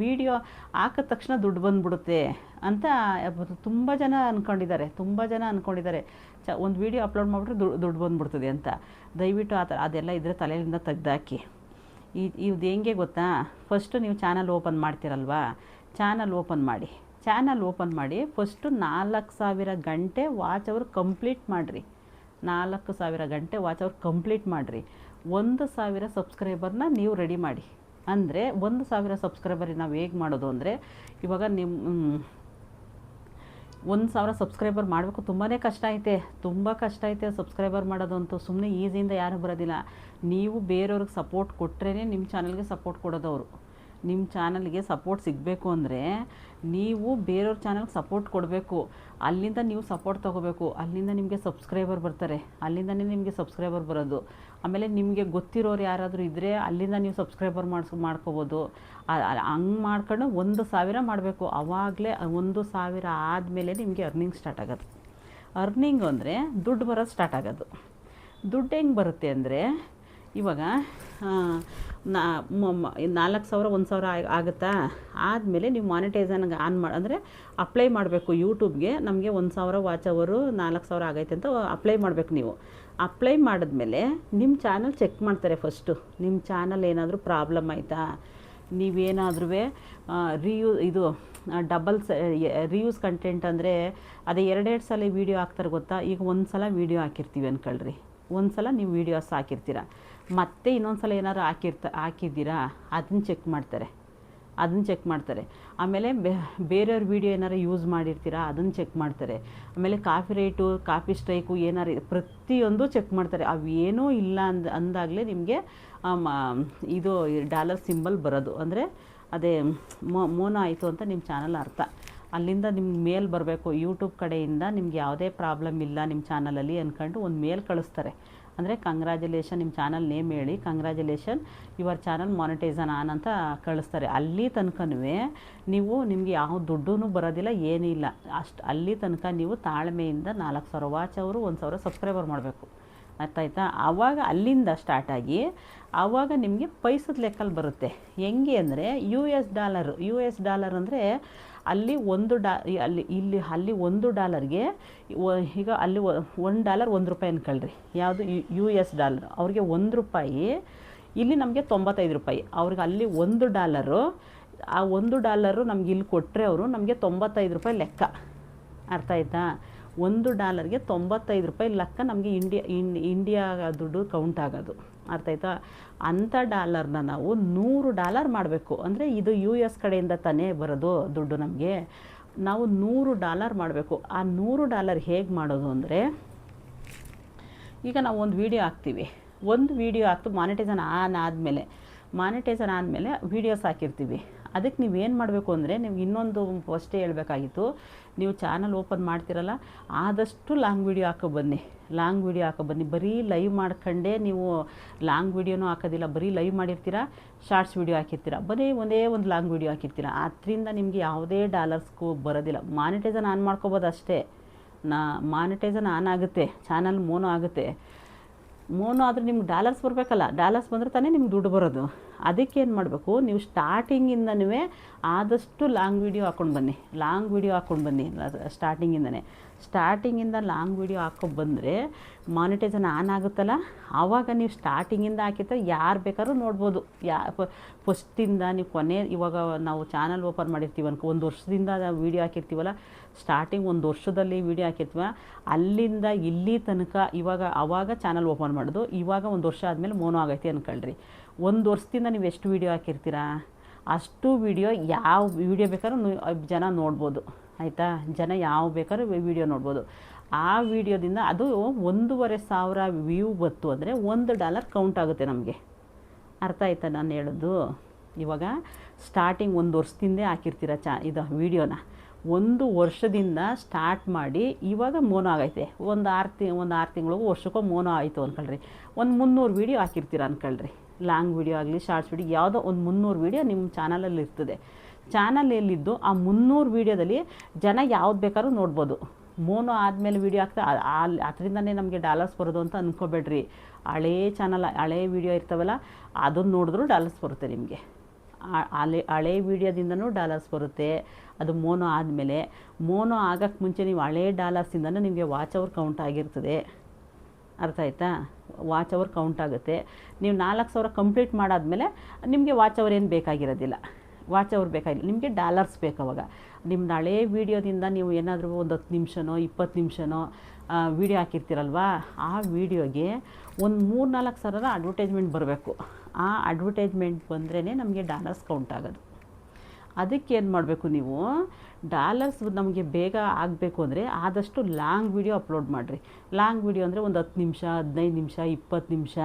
ವಿಡಿಯೋ ಹಾಕಿದ ತಕ್ಷಣ ದುಡ್ಡು ಬಂದುಬಿಡುತ್ತೆ ಅಂತ ತುಂಬ ಜನ ಅಂದ್ಕೊಂಡಿದ್ದಾರೆ. ಒಂದು ವಿಡಿಯೋ ಅಪ್ಲೋಡ್ ಮಾಡಿಬಿಟ್ರೆ ದುಡ್ಡು ಬಂದುಬಿಡ್ತದೆ ಅಂತ. ದಯವಿಟ್ಟು ಆ ಥರ ಅದೆಲ್ಲ ಇದ್ದರೆ ತಲೆಯಿಂದ ತೆಗ್ದಾಕಿ. ಇದು ಹೆಂಗೆ ಗೊತ್ತಾ? ಫಸ್ಟು ನೀವು ಚಾನಲ್ ಓಪನ್ ಮಾಡ್ತೀರಲ್ವಾ, ಚಾನಲ್ ಓಪನ್ ಮಾಡಿ ಫಸ್ಟು 4,000 ಗಂಟೆ ವಾಚ್ ಅವರು ಕಂಪ್ಲೀಟ್ ಮಾಡಿರಿ. 4,000 ಗಂಟೆ ವಾಚ್ ಅವರು ಕಂಪ್ಲೀಟ್ ಮಾಡಿರಿ. 1,000 ಸಬ್ಸ್ಕ್ರೈಬರ್ನ ನೀವು ರೆಡಿ ಮಾಡಿ. ಅಂದರೆ 1,000 ಸಬ್ಸ್ಕ್ರೈಬರಿಗೆ ನಾವು ಹೇಗೆ ಮಾಡೋದು ಅಂದರೆ, ಇವಾಗ ನಿಮ್ಮ 1,000 ಸಬ್ಸ್ಕ್ರೈಬರ್ ಮಾಡಬೇಕು. ತುಂಬಾ ಕಷ್ಟ ಐತೆ ಸಬ್ಸ್ಕ್ರೈಬರ್ ಮಾಡೋದಂತೂ. ಸುಮ್ಮನೆ ಈಸಿಯಿಂದ ಯಾರೂ ಬರೋದಿಲ್ಲ. ನೀವು ಬೇರೆಯವ್ರಿಗೆ ಸಪೋರ್ಟ್ ಕೊಟ್ಟರೆ ನಿಮ್ಮ ಚಾನಲ್ಗೆ ಸಪೋರ್ಟ್ ಕೊಡೋದವರು. ನಿಮ್ಮ ಚಾನಲ್ಗೆ ಸಪೋರ್ಟ್ ಸಿಗಬೇಕು ಅಂದರೆ ನೀವು ಬೇರೆಯವ್ರ ಚಾನಲ್ಗೆ ಸಪೋರ್ಟ್ ಕೊಡಬೇಕು. ಅಲ್ಲಿಂದ ನೀವು ಸಪೋರ್ಟ್ ತೊಗೋಬೇಕು. ಅಲ್ಲಿಂದ ನಿಮಗೆ ಸಬ್ಸ್ಕ್ರೈಬರ್ ಬರ್ತಾರೆ. ಅಲ್ಲಿಂದನೇ ನಿಮಗೆ ಸಬ್ಸ್ಕ್ರೈಬರ್ ಬರೋದು. ಆಮೇಲೆ ನಿಮಗೆ ಗೊತ್ತಿರೋರು ಯಾರಾದರೂ ಇದ್ದರೆ ಅಲ್ಲಿಂದ ನೀವು ಸಬ್ಸ್ಕ್ರೈಬರ್ ಮಾಡ್ಕೋಬೋದು. ಹಂಗೆ ಮಾಡ್ಕೊಂಡು 1,000 ಮಾಡಬೇಕು. ಆವಾಗಲೇ 1,000 ಆದಮೇಲೆ ನಿಮಗೆ ಅರ್ನಿಂಗ್ ಸ್ಟಾರ್ಟ್ ಆಗೋದು. ಅರ್ನಿಂಗ್ ಅಂದರೆ ದುಡ್ಡು ಬರೋದು ಸ್ಟಾರ್ಟ್ ಆಗೋದು. ದುಡ್ಡು ಹೆಂಗೆ ಬರುತ್ತೆ ಅಂದರೆ, ಇವಾಗ 4,000 1,000 ಆಗುತ್ತಾ? ಆದಮೇಲೆ ನೀವು ಮಾನಿಟೈಸೇಷನ್ಗೆ ಅಂದರೆ ಅಪ್ಲೈ ಮಾಡಬೇಕು ಯೂಟ್ಯೂಬ್ಗೆ. ನಮಗೆ 1,000 ವಾಚ್ ಅವರು 4,000 ಆಗೈತೆ ಅಂತ ಅಪ್ಲೈ ಮಾಡಬೇಕು. ನೀವು ಅಪ್ಲೈ ಮಾಡಿದ್ಮೇಲೆ ನಿಮ್ಮ ಚಾನಲ್ ಚೆಕ್ ಮಾಡ್ತಾರೆ. ಫಸ್ಟು ನಿಮ್ಮ ಚಾನಲ್ ಏನಾದರೂ ಪ್ರಾಬ್ಲಮ್ ಆಯಿತಾ, ನೀವೇನಾದ್ರೂ ರಿಯೂಸ್ ಕಂಟೆಂಟ್ ಅಂದರೆ ಅದೇ 2 ಸಲ ವೀಡಿಯೋ ಹಾಕ್ತಾರೆ ಗೊತ್ತಾ? ಈಗ ಒಂದು ಸಲ ವೀಡಿಯೋ ಹಾಕಿರ್ತೀವಿ ಅಂದ್ಕೊಳ್ರಿ, ಒಂದು ಸಲ ನೀವು ವೀಡಿಯೋಸ್ ಹಾಕಿರ್ತೀರ, ಮತ್ತೆ ಇನ್ನೊಂದು ಸಲ ಏನಾದ್ರು ಹಾಕಿದ್ದೀರಾ ಅದನ್ನು ಚೆಕ್ ಮಾಡ್ತಾರೆ. ಆಮೇಲೆ ಬೇರೆಯವ್ರ ವೀಡಿಯೋ ಏನಾರು ಯೂಸ್ ಮಾಡಿರ್ತೀರಾ ಅದನ್ನು ಚೆಕ್ ಮಾಡ್ತಾರೆ. ಆಮೇಲೆ ಕಾಪಿ ಸ್ಟ್ರೈಕು ಏನಾರು ಪ್ರತಿಯೊಂದು ಚೆಕ್ ಮಾಡ್ತಾರೆ. ಅವೇನೂ ಇಲ್ಲ ಅಂದಾಗಲೇ ನಿಮಗೆ ಇದು $ಸಿಂಬಲ್ ಬರೋದು. ಅಂದರೆ ಅದೇ ಮೋನೋ ಆಯಿತು ಅಂತ ನಿಮ್ಮ ಚಾನಲ್ ಅರ್ಥ. ಅಲ್ಲಿಂದ ನಿಮ್ಗೆ ಮೇಲ್ ಬರಬೇಕು, ಯೂಟ್ಯೂಬ್ ಕಡೆಯಿಂದ ನಿಮ್ಗೆ ಯಾವುದೇ ಪ್ರಾಬ್ಲಮ್ ಇಲ್ಲ ನಿಮ್ಮ ಚಾನಲಲ್ಲಿ ಅಂದ್ಕೊಂಡು ಒಂದು ಮೇಲ್ ಕಳಿಸ್ತಾರೆ. ಅಂದರೆ ಕಂಗ್ರ್ಯಾಚುಲೇಷನ್, ನಿಮ್ಮ ಚಾನಲ್ ನೇಮ್ ಹೇಳಿ ಕಂಗ್ರ್ಯಾಚುಲೇಷನ್ ಯುವರ್ ಚಾನಲ್ ಮಾನಿಟೈಸನ್ ಆನ್ ಅಂತ ಕಳಿಸ್ತಾರೆ. ಅಲ್ಲಿ ತನಕನೂ ನೀವು ನಿಮಗೆ ಯಾವ ದುಡ್ಡೂ ಬರೋದಿಲ್ಲ, ಏನೂ ಇಲ್ಲ. ಅಲ್ಲಿ ತನಕ ನೀವು ತಾಳ್ಮೆಯಿಂದ 4,000 ವಾಚ್ ಅವರು 1,000 ಸಬ್ಸ್ಕ್ರೈಬರ್ ಮಾಡಬೇಕು. ಅರ್ಥ ಆಯ್ತಾ? ಆವಾಗ ಅಲ್ಲಿಂದ ಸ್ಟಾರ್ಟ್ ಆಗಿ ಆವಾಗ ನಿಮಗೆ ಪೈಸದ ಲೆಕ್ಕಲ್ಲಿ ಬರುತ್ತೆ. ಹೆಂಗೆ ಅಂದರೆ US ಅಂದರೆ ಅಲ್ಲಿ ಅಲ್ಲಿ $1 ಈಗ ಅಲ್ಲಿ $1 ₹1 ಅನ್ಕೊಳ್ರಿ. ಯಾವುದು US ಅವ್ರಿಗೆ $1, ಇಲ್ಲಿ ನಮಗೆ $95. ಅವ್ರಿಗೆ ಅಲ್ಲಿ $1, ಆ $1 ನಮ್ಗೆ ಇಲ್ಲಿ ಕೊಟ್ಟರೆ ಅವರು ನಮಗೆ $95 ಲೆಕ್ಕ. ಅರ್ಥ ಆಯ್ತಾ? $1ಗೆ $95 ಲೆಕ್ಕ ನಮಗೆ ಇಂಡಿಯಾ ದುಡ್ಡು ಕೌಂಟ್ ಆಗೋದು. ಅರ್ಥ ಆಯ್ತಾ? ಅಂಥ ಡಾಲರ್ನ ನಾವು $100 ಮಾಡಬೇಕು. ಅಂದರೆ ಇದು US ಕಡೆಯಿಂದ ತಾನೇ ಬರೋದು ದುಡ್ಡು ನಮಗೆ. ನಾವು $100 ಮಾಡಬೇಕು. ಆ $100 ಹೇಗೆ ಮಾಡೋದು ಅಂದರೆ, ಈಗ ನಾವು ಒಂದು ವೀಡಿಯೋ ಹಾಕ್ತೀವಿ, ಒಂದು ವೀಡಿಯೋ ಹಾಕ್ತು ಮಾನಿಟೈಸನ್ ಆದಮೇಲೆ ವೀಡಿಯೋಸ್ ಹಾಕಿರ್ತೀವಿ. ಅದಕ್ಕೆ ನೀವೇನು ಮಾಡಬೇಕು ಅಂದರೆ, ನೀವು ಇನ್ನೊಂದು ಫಸ್ಟೇ ಹೇಳಬೇಕಾಗಿತ್ತು, ನೀವು ಚಾನಲ್ ಓಪನ್ ಮಾಡ್ತಿರಲ್ಲ, ಆದಷ್ಟು ಲಾಂಗ್ ವೀಡಿಯೋ ಹಾಕೋ ಬನ್ನಿ. ಬರೀ ಲೈವ್ ಮಾಡ್ಕೊಂಡೇ ನೀವು ಲಾಂಗ್ ವೀಡಿಯೋನೂ ಹಾಕೋದಿಲ್ಲ, ಬರೀ ಲೈವ್ ಮಾಡಿರ್ತೀರ, ಶಾರ್ಟ್ಸ್ ವೀಡಿಯೋ ಹಾಕಿರ್ತೀರ, ಒಂದೇ ಒಂದು ಲಾಂಗ್ ವೀಡಿಯೋ ಹಾಕಿರ್ತೀರ. ಅದರಿಂದ ನಿಮಗೆ ಯಾವುದೇ ಡಾಲರ್ಸ್ಗೂ ಬರೋದಿಲ್ಲ. ಮಾನಿಟೈಸನ್ ಆನ್ ಮಾಡ್ಕೋಬೋದು ಅಷ್ಟೇ. ಮಾನಿಟೈಸನ್ ಆನ್ ಆಗುತ್ತೆ, ಚಾನಲ್ ಮೋನೋ ಆಗುತ್ತೆ. ಮೋನೋ ಆದರೆ ನಿಮ್ಗೆ ಡಾಲರ್ಸ್ ಬರಬೇಕಲ್ಲ, ಡಾಲರ್ಸ್ ಬಂದರೆ ತಾನೇ ನಿಮ್ಗೆ ದುಡ್ಡು ಬರೋದು. ಅದಕ್ಕೇನು ಮಾಡಬೇಕು, ನೀವು ಸ್ಟಾರ್ಟಿಂಗಿಂದನೂ ಆದಷ್ಟು ಲಾಂಗ್ ವೀಡಿಯೋ ಹಾಕ್ಕೊಂಡು ಬನ್ನಿ. ಸ್ಟಾರ್ಟಿಂಗಿಂದ ಲಾಂಗ್ ವೀಡಿಯೋ ಹಾಕೋ ಬಂದರೆ ಮಾನಿಟೈಸನ್ ಆನ್ ಆಗುತ್ತಲ್ಲ, ಆವಾಗ ನೀವು ಸ್ಟಾರ್ಟಿಂಗಿಂದ ಹಾಕಿರ್ತಾರೆ ಯಾರು ಬೇಕಾದ್ರೂ ನೋಡ್ಬೋದು. ಫಸ್ಟಿಂದ ನೀವು ಇವಾಗ ನಾವು ಚಾನಲ್ ಓಪನ್ ಮಾಡಿರ್ತೀವಿ ಒಂದು ವರ್ಷದಿಂದ ವೀಡಿಯೋ ಹಾಕಿರ್ತೀವಲ್ಲ, ಸ್ಟಾರ್ಟಿಂಗ್ 1 ವರ್ಷದಲ್ಲಿ ವೀಡಿಯೋ ಹಾಕಿರ್ತೀವ, ಅಲ್ಲಿಂದ ಇಲ್ಲಿ ತನಕ ಆವಾಗ ಚಾನಲ್ ಓಪನ್ ಮಾಡೋದು. ಇವಾಗ 1 ವರ್ಷ ಆದಮೇಲೆ ಮೋನೋ ಆಗೈತಿ ಅಂದ್ಕೊಳ್ರಿ. 1 ವರ್ಷದಿಂದ ನೀವು ಎಷ್ಟು ವೀಡಿಯೋ ಹಾಕಿರ್ತೀರಾ, ಅಷ್ಟು ವೀಡಿಯೋ ಯಾವ ವೀಡಿಯೋ ಬೇಕಾದ್ರೂ ಜನ ನೋಡ್ಬೋದು. ಆಯಿತಾ? ಜನ ಯಾವ ಬೇಕಾದ್ರೂ ವೀಡಿಯೋ ನೋಡ್ಬೋದು. ಆ ವೀಡಿಯೋದಿಂದ ಅದು 1,500 ವ್ಯೂ ಬಂತು ಅಂದರೆ $1 ಕೌಂಟ್ ಆಗುತ್ತೆ ನಮಗೆ. ಅರ್ಥ ಆಯ್ತಾ ನಾನು ಹೇಳೋದು? ಇವಾಗ ಸ್ಟಾರ್ಟಿಂಗ್ 1 ವರ್ಷದಿಂದ ಹಾಕಿರ್ತೀರ ಇದು ವೀಡಿಯೋನ, 1 ವರ್ಷದಿಂದ ಸ್ಟಾರ್ಟ್ ಮಾಡಿ ಇವಾಗ ಮೋನೋ ಆಗೈತೆ. ಒಂದು 6 ತಿಂಗಳಿಗೂ ವರ್ಷಕ್ಕೋ ಮೋನೋ ಆಯಿತು ಅಂದ್ಕೊಳ್ರಿ. ಒಂದು 300 ವೀಡಿಯೋ ಹಾಕಿರ್ತೀರ ಅಂದ್ಕೊಳ್ರಿ. ಲಾಂಗ್ ವೀಡಿಯೋ ಆಗಲಿ ಶಾರ್ಟ್ಸ್ ವೀಡಿಯೋ ಯಾವುದೋ ಒಂದು 300 ವೀಡಿಯೋ ನಿಮ್ಮ ಚಾನಲಲ್ಲಿ ಇರ್ತದೆ. ಚಾನಲಲ್ಲಿದ್ದು ಆ 300 ವೀಡಿಯೋದಲ್ಲಿ ಜನ ಯಾವ್ದು ಬೇಕಾದ್ರೂ ನೋಡ್ಬೋದು. ಮೋನೋ ಆದಮೇಲೆ ವೀಡಿಯೋ ಹಾಕ್ತಾ ಅದರಿಂದನೇ ನಮಗೆ ಡಾಲರ್ಸ್ ಬರೋದು ಅಂತ ಅಂದ್ಕೋಬೇಡ್ರಿ. ಹಳೇ ವೀಡಿಯೋ ಇರ್ತಾವಲ್ಲ, ಅದನ್ನು ನೋಡಿದ್ರೂ ಡಾಲರ್ಸ್ ಬರುತ್ತೆ ನಿಮಗೆ. ಹಳೆ ವೀಡಿಯೋದಿಂದನೂ ಡಾಲರ್ಸ್ ಬರುತ್ತೆ. ಅದು ಮೋನೋ ಆದಮೇಲೆ, ಮೋನೋ ಆಗೋಕ್ಕೆ ಮುಂಚೆ ನೀವು ಹಳೇ ಡಾಲರ್ಸಿಂದನೂ ನಿಮಗೆ ವಾಚ್ ಅವರ್ ಕೌಂಟ್ ಆಗಿರ್ತದೆ. ಅರ್ಥ ಆಯ್ತಾ? ವಾಚ್ ಅವರ್ ಕೌಂಟ್ ಆಗುತ್ತೆ. ನೀವು 4,000 ಕಂಪ್ಲೀಟ್ ಮಾಡಾದಮೇಲೆ ನಿಮಗೆ ವಾಚ್ ಅವರ್ ಏನು ಬೇಕಾಗಿರೋದಿಲ್ಲ. ನಿಮಗೆ ಡಾಲರ್ಸ್ ಬೇಕು. ಅವಾಗ ನಿಮ್ದು ಹಳೇ ವೀಡಿಯೋದಿಂದ ನೀವು ಏನಾದರೂ ಒಂದು 10 ನಿಮಿಷನೋ 20 ನಿಮಿಷನೋ ವೀಡಿಯೋ ಹಾಕಿರ್ತೀರಲ್ವ, ಆ ವೀಡಿಯೋಗೆ ಒಂದು 3-4 ಸಾವಿರ ಅಡ್ವರ್ಟೈಸ್ಮೆಂಟ್ ಬರಬೇಕು. ಆ ಅಡ್ವರ್ಟೈಸ್ಮೆಂಟ್ ಬಂದ್ರೇ ನಮಗೆ ಡಾಲರ್ಸ್ ಕೌಂಟ್ ಆಗೋದು. ಅದಕ್ಕೆ ಏನು ಮಾಡಬೇಕು, ನೀವು ಡಾಲರ್ಸ್ ನಮಗೆ ಬೇಗ ಆಗಬೇಕು ಅಂದರೆ ಆದಷ್ಟು ಲಾಂಗ್ ವೀಡಿಯೋ ಅಪ್ಲೋಡ್ ಮಾಡಿರಿ. ಲಾಂಗ್ ವೀಡಿಯೋ ಅಂದರೆ ಒಂದು 10 ನಿಮಿಷ, 15 ನಿಮಿಷ, 20 ನಿಮಿಷ.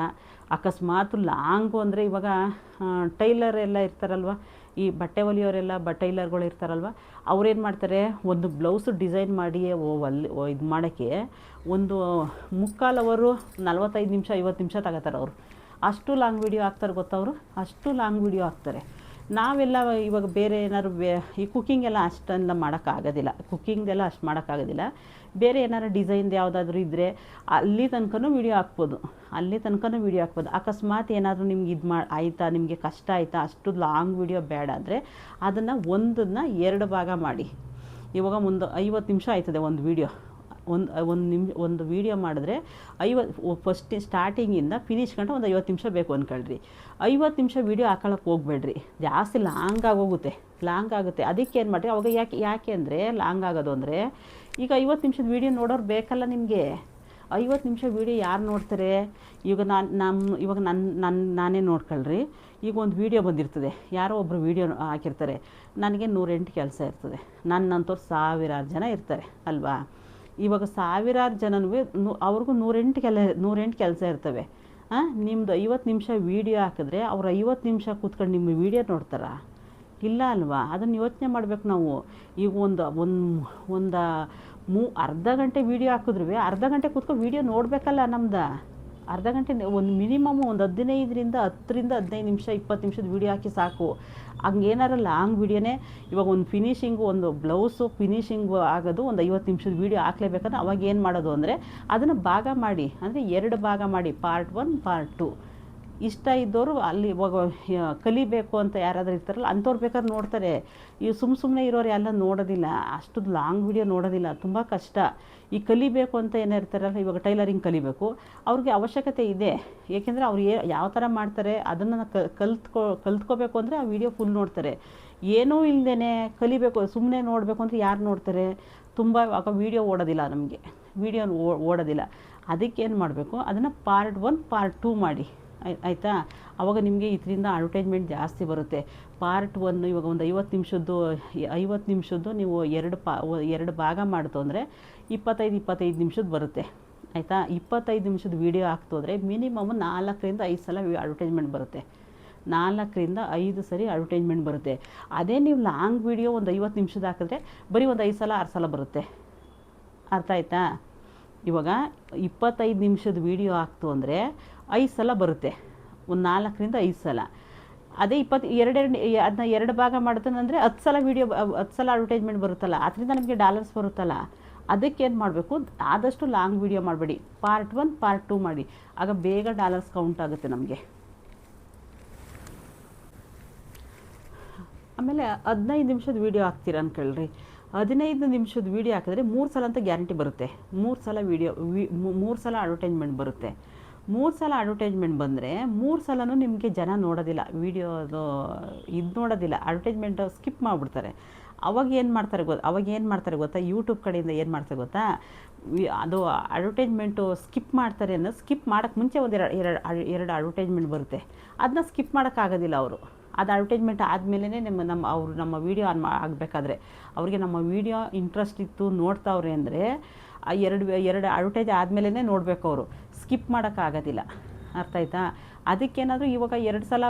ಅಕಸ್ಮಾತ್ ಲಾಂಗು ಅಂದರೆ ಇವಾಗ ಟೈಲರ್ ಎಲ್ಲ ಇರ್ತಾರಲ್ವ, ಈ ಬಟ್ಟೆ ಹೊಲಿಯೋರೆಲ್ಲ ಟೈಲರ್ಗಳು ಇರ್ತಾರಲ್ವ, ಅವ್ರೇನು ಮಾಡ್ತಾರೆ, ಒಂದು ಬ್ಲೌಸು ಡಿಸೈನ್ ಮಾಡಿ ಇದು ಮಾಡೋಕ್ಕೆ ಒಂದು 3/4 ಅವರು 45 ನಿಮಿಷ 50 ನಿಮಿಷ ತಗೋತಾರೆ ಅವರು. ಅಷ್ಟು ಲಾಂಗ್ ವೀಡಿಯೋ ಹಾಕ್ತಾರೆ ಗೊತ್ತವರು, ಅಷ್ಟು ಲಾಂಗ್ ವೀಡಿಯೋ ಹಾಕ್ತಾರೆ. ನಾವೆಲ್ಲ ಇವಾಗ ಬೇರೆ ಏನಾದ್ರು ಈ ಕುಕ್ಕಿಂಗ್ ಎಲ್ಲ ಅಷ್ಟೆಲ್ಲ ಮಾಡೋಕ್ಕಾಗೋದಿಲ್ಲ, ಕುಕ್ಕಿಂಗ್ದೆಲ್ಲ ಅಷ್ಟು ಮಾಡೋಕ್ಕಾಗೋದಿಲ್ಲ. ಬೇರೆ ಏನಾದ್ರು ಡಿಸೈನ್ದು ಯಾವುದಾದ್ರೂ ಇದ್ದರೆ ಅಲ್ಲಿ ತನಕನೂ ವೀಡಿಯೋ ಹಾಕ್ಬೋದು. ಅಕಸ್ಮಾತ್ ಏನಾದರೂ ನಿಮ್ಗೆ ಆಯಿತಾ, ನಿಮಗೆ ಕಷ್ಟ ಆಯಿತಾ, ಅಷ್ಟು ಲಾಂಗ್ ವೀಡಿಯೋ ಬೇಡ ಅಂದರೆ ಅದನ್ನು 2 ಭಾಗ ಮಾಡಿ. ಇವಾಗ 50 ನಿಮಿಷ ಆಯ್ತದೆ ಒಂದು ವೀಡಿಯೋ. ಒಂದು ವೀಡಿಯೋ ಮಾಡಿದ್ರೆ 50 ಫಸ್ಟ್ ಸ್ಟಾರ್ಟಿಂಗಿಂದ ಫಿನಿಶ್ ಗಂಟ ಒಂದು 50 ನಿಮಿಷ ಬೇಕು ಅಂದ್ಕೊಳ್ರಿ. 50 ನಿಮಿಷ ವೀಡಿಯೋ ಹಾಕೊಳ್ಳೋಕೆ ಹೋಗ್ಬೇಡ್ರಿ, ಜಾಸ್ತಿ ಲಾಂಗ್ ಆಗುತ್ತೆ. ಅದಕ್ಕೆ ಏನು ಮಾಡಿರಿ ಅವಾಗ, ಯಾಕೆ ಅಂದರೆ ಲಾಂಗ್ ಆಗೋದು ಅಂದರೆ, ಈಗ 50 ನಿಮಿಷದ ವೀಡಿಯೋ ನೋಡೋರು ಬೇಕಲ್ಲ ನಿಮಗೆ. 50 ನಿಮಿಷ ವೀಡಿಯೋ ಯಾರು ನೋಡ್ತಾರೆ? ಈಗ ನಾನೇ ನೋಡ್ಕೊಳ್ರಿ. ಈಗ ಒಂದು ವೀಡಿಯೋ ಬಂದಿರ್ತದೆ, ಯಾರೋ ಒಬ್ಬರು ವೀಡಿಯೋ ಹಾಕಿರ್ತಾರೆ, ನನಗೆ 108 ಕೆಲಸ ಇರ್ತದೆ. ನನ್ನಂಥವ್ರು 1000 ಜನ ಇರ್ತಾರೆ ಅಲ್ವಾ. ಇವಾಗ 1000 ಜನನೂ ಅವ್ರಿಗೂ 108 ಕೆಲಸ ಇರ್ತವೆ. ನಿಮ್ಮದು 50 ನಿಮಿಷ ವೀಡಿಯೋ ಹಾಕಿದ್ರೆ ಅವ್ರು 50 ನಿಮಿಷ ಕೂತ್ಕೊಂಡು ನಿಮ್ಮ ವೀಡಿಯೋ ನೋಡ್ತಾರಾ? ಇಲ್ಲ ಅಲ್ವಾ? ಅದನ್ನು ಯೋಚನೆ ಮಾಡಬೇಕು ನಾವು. ಈಗ ಒಂದು ಅರ್ಧ ಗಂಟೆ ವೀಡಿಯೋ ಹಾಕಿದ್ರೂ ಅರ್ಧ ಗಂಟೆ ಕೂತ್ಕೊಂಡು ವೀಡಿಯೋ ನೋಡಬೇಕಲ್ಲ ನಮ್ದು. ಅರ್ಧ ಗಂಟೆ ಒಂದು ಮಿನಿಮಮ್ ಒಂದು 10 ನಿಮಿಷ 20 ನಿಮಿಷದ ವೀಡಿಯೋ ಹಾಕಿ ಸಾಕು. ಹಂಗೇನಾರು ಲಾಂಗ್ ವೀಡಿಯೋನೇ, ಇವಾಗ ಒಂದು ಫಿನಿಷಿಂಗು, ಒಂದು ಬ್ಲೌಸು ಫಿನಿಷಿಂಗು ಆಗೋದು ಒಂದು 50 ನಿಮಿಷದ ವೀಡಿಯೋ ಹಾಕ್ಲೇಬೇಕಂದ್ರೆ ಅವಾಗ ಏನು ಮಾಡೋದು ಅಂದರೆ ಅದನ್ನು ಭಾಗ ಮಾಡಿ, ಅಂದರೆ 2 ಭಾಗ ಮಾಡಿ, ಪಾರ್ಟ್ 1 ಪಾರ್ಟ್ 2. ಇಷ್ಟ ಇದ್ದವರು ಅಲ್ಲಿ ಕಲಿಬೇಕು ಅಂತ ಯಾರಾದರೂ ಇರ್ತಾರಲ್ಲ ಅಂಥವ್ರು ಬೇಕಾದ್ರೆ ನೋಡ್ತಾರೆ. ಈ ಸುಮ್ಮನೆ ಇರೋರು ಎಲ್ಲ ನೋಡೋದಿಲ್ಲ, ಅಷ್ಟು ಲಾಂಗ್ ವಿಡಿಯೋ ನೋಡೋದಿಲ್ಲ, ತುಂಬ ಕಷ್ಟ. ಈ ಕಲಿಬೇಕು ಅಂತ ಏನೋ ಇರ್ತಾರಲ್ಲ, ಇವಾಗ ಟೈಲರಿಂಗ್ ಕಲಿಬೇಕು, ಅವ್ರಿಗೆ ಅವಶ್ಯಕತೆ ಇದೆ. ಏಕೆಂದರೆ ಅವ್ರು ಯಾವ ಥರ ಮಾಡ್ತಾರೆ ಅದನ್ನು ಕಲ್ತ್ಕೋಬೇಕು ಅಂದರೆ ಆ ವಿಡಿಯೋ ಫುಲ್ ನೋಡ್ತಾರೆ. ಏನೂ ಇಲ್ಲದೇ ಕಲಿಬೇಕು ಸುಮ್ಮನೆ ನೋಡಬೇಕು ಅಂದರೆ ಯಾರು ನೋಡ್ತಾರೆ? ತುಂಬ ಆಗ ವೀಡಿಯೋ ಓಡೋದಿಲ್ಲ, ನಮಗೆ ವೀಡಿಯೋ ಓಡೋದಿಲ್ಲ. ಅದಕ್ಕೇನು ಮಾಡಬೇಕು, ಅದನ್ನು ಪಾರ್ಟ್ 1 ಪಾರ್ಟ್ 2 ಮಾಡಿ, ಆಯಿತಾ? ಆವಾಗ ನಿಮಗೆ ಇದರಿಂದ ಅಡ್ವರ್ಟೈಸ್ಮೆಂಟ್ ಜಾಸ್ತಿ ಬರುತ್ತೆ. ಪಾರ್ಟ್ 1 ಇವಾಗ ಒಂದು 50 ನಿಮಿಷದ್ದು ನೀವು 2 ಭಾಗ ಮಾಡ್ತು ಅಂದರೆ 25 ನಿಮಿಷದ್ದು ಬರುತ್ತೆ, ಆಯಿತಾ? 25 ನಿಮಿಷದ ವೀಡಿಯೋ ಹಾಕ್ತೋದ್ರೆ ಮಿನಿಮಮ್ 4 ರಿಂದ 5 ಸಲ ಅಡ್ವರ್ಟೈಸ್ಮೆಂಟ್ ಬರುತ್ತೆ. 4 ರಿಂದ 5 ಸರಿ ಅಡ್ವರ್ಟೈಸ್ಮೆಂಟ್ ಬರುತ್ತೆ. ಅದೇ ನೀವು ಲಾಂಗ್ ವೀಡಿಯೋ ಒಂದು 50 ನಿಮಿಷದ ಹಾಕಿದ್ರೆ ಬರೀ ಒಂದು 5 ಸಲ 6 ಸಲ ಬರುತ್ತೆ. ಅರ್ಥ ಆಯ್ತಾ? ಇವಾಗ 25 ನಿಮಿಷದ ವೀಡಿಯೋ ಹಾಕ್ತು ಅಂದರೆ 5 ಸಲ ಬರುತ್ತೆ, ಒಂದು 4 ರಿಂದ 5 ಸಲ. ಅದೇ ಅದನ್ನ 2 ಭಾಗ ಮಾಡ್ತಾನಂದರೆ 10 ಸಲ ವೀಡಿಯೋ 10 ಸಲ ಅಡ್ವರ್ಟೈಸ್ಮೆಂಟ್ ಬರುತ್ತಲ್ಲ, ಅದರಿಂದ ನಮಗೆ ಡಾಲರ್ಸ್ ಬರುತ್ತಲ್ಲ. ಅದಕ್ಕೇನು ಮಾಡಬೇಕು, ಆದಷ್ಟು ಲಾಂಗ್ ವೀಡಿಯೋ ಮಾಡಬೇಡಿ, ಪಾರ್ಟ್ 1 ಪಾರ್ಟ್ 2 ಮಾಡಿ, ಆಗ ಬೇಗ ಡಾಲರ್ಸ್ ಕೌಂಟ್ ಆಗುತ್ತೆ ನಮಗೆ. ಆಮೇಲೆ 15 ನಿಮಿಷದ ವೀಡಿಯೋ ಹಾಕ್ತೀರ ಅಂದ್ಕೊಳ್ರಿ. 15 ನಿಮಿಷದ ವೀಡಿಯೋ ಹಾಕಿದ್ರೆ 3 ಸಲ ಅಂತ ಗ್ಯಾರಂಟಿ ಬರುತ್ತೆ. 3 ಸಲ ಮೂರು ಸಲ ಅಡ್ವರ್ಟೈಸ್ಮೆಂಟ್ ಬರುತ್ತೆ. 3 ಸಲ ಅಡ್ವರ್ಟೈಸ್ಮೆಂಟ್ ಬಂದರೆ 3 ಸಲನೂ ನಿಮಗೆ ಜನ ನೋಡೋದಿಲ್ಲ, ವೀಡಿಯೋದು ನೋಡೋದಿಲ್ಲ, ಅಡ್ವರ್ಟೈಸ್ಮೆಂಟ್ ಸ್ಕಿಪ್ ಮಾಡಿಬಿಡ್ತಾರೆ. ಅವಾಗ ಏನು ಮಾಡ್ತಾರೆ ಗೊತ್ತಾ, ಯೂಟ್ಯೂಬ್ ಕಡೆಯಿಂದ ಏನು ಮಾಡ್ತಾರೆ ಗೊತ್ತಾ, ಅದು ಅಡ್ವರ್ಟೈಸ್ಮೆಂಟು ಸ್ಕಿಪ್ ಮಾಡ್ತಾರೆ ಅನ್ನೋ, ಸ್ಕಿಪ್ ಮಾಡೋಕ್ಕೆ ಮುಂಚೆ ಒಂದು ಎರಡು ಅಡ್ವರ್ಟೈಸ್ಮೆಂಟ್ ಬರುತ್ತೆ, ಅದನ್ನ ಸ್ಕಿಪ್ ಮಾಡೋಕ್ಕಾಗೋದಿಲ್ಲ ಅವರು. ಅದು ಅಡ್ವರ್ಟೈಸ್ಮೆಂಟ್ ಆದಮೇಲೆ ನಮ್ಮ ವೀಡಿಯೋ ಆಗಬೇಕಾದ್ರೆ ಅವ್ರಿಗೆ ನಮ್ಮ ವೀಡಿಯೋ ಇಂಟ್ರೆಸ್ಟ್ ಇತ್ತು ನೋಡ್ತಾವ್ರೆ ಅಂದರೆ ಆ ಎರಡು ಅಡ್ವರ್ಟೈಸ್ ಆದಮೇಲೆ ನೋಡಬೇಕು ಅವರು, ಸ್ಕಿಪ್ ಮಾಡೋಕ್ಕಾಗೋದಿಲ್ಲ. ಅರ್ಥ ಆಯ್ತಾ? ಅದಕ್ಕೇನಾದರೂ ಇವಾಗ 2 ಸಲ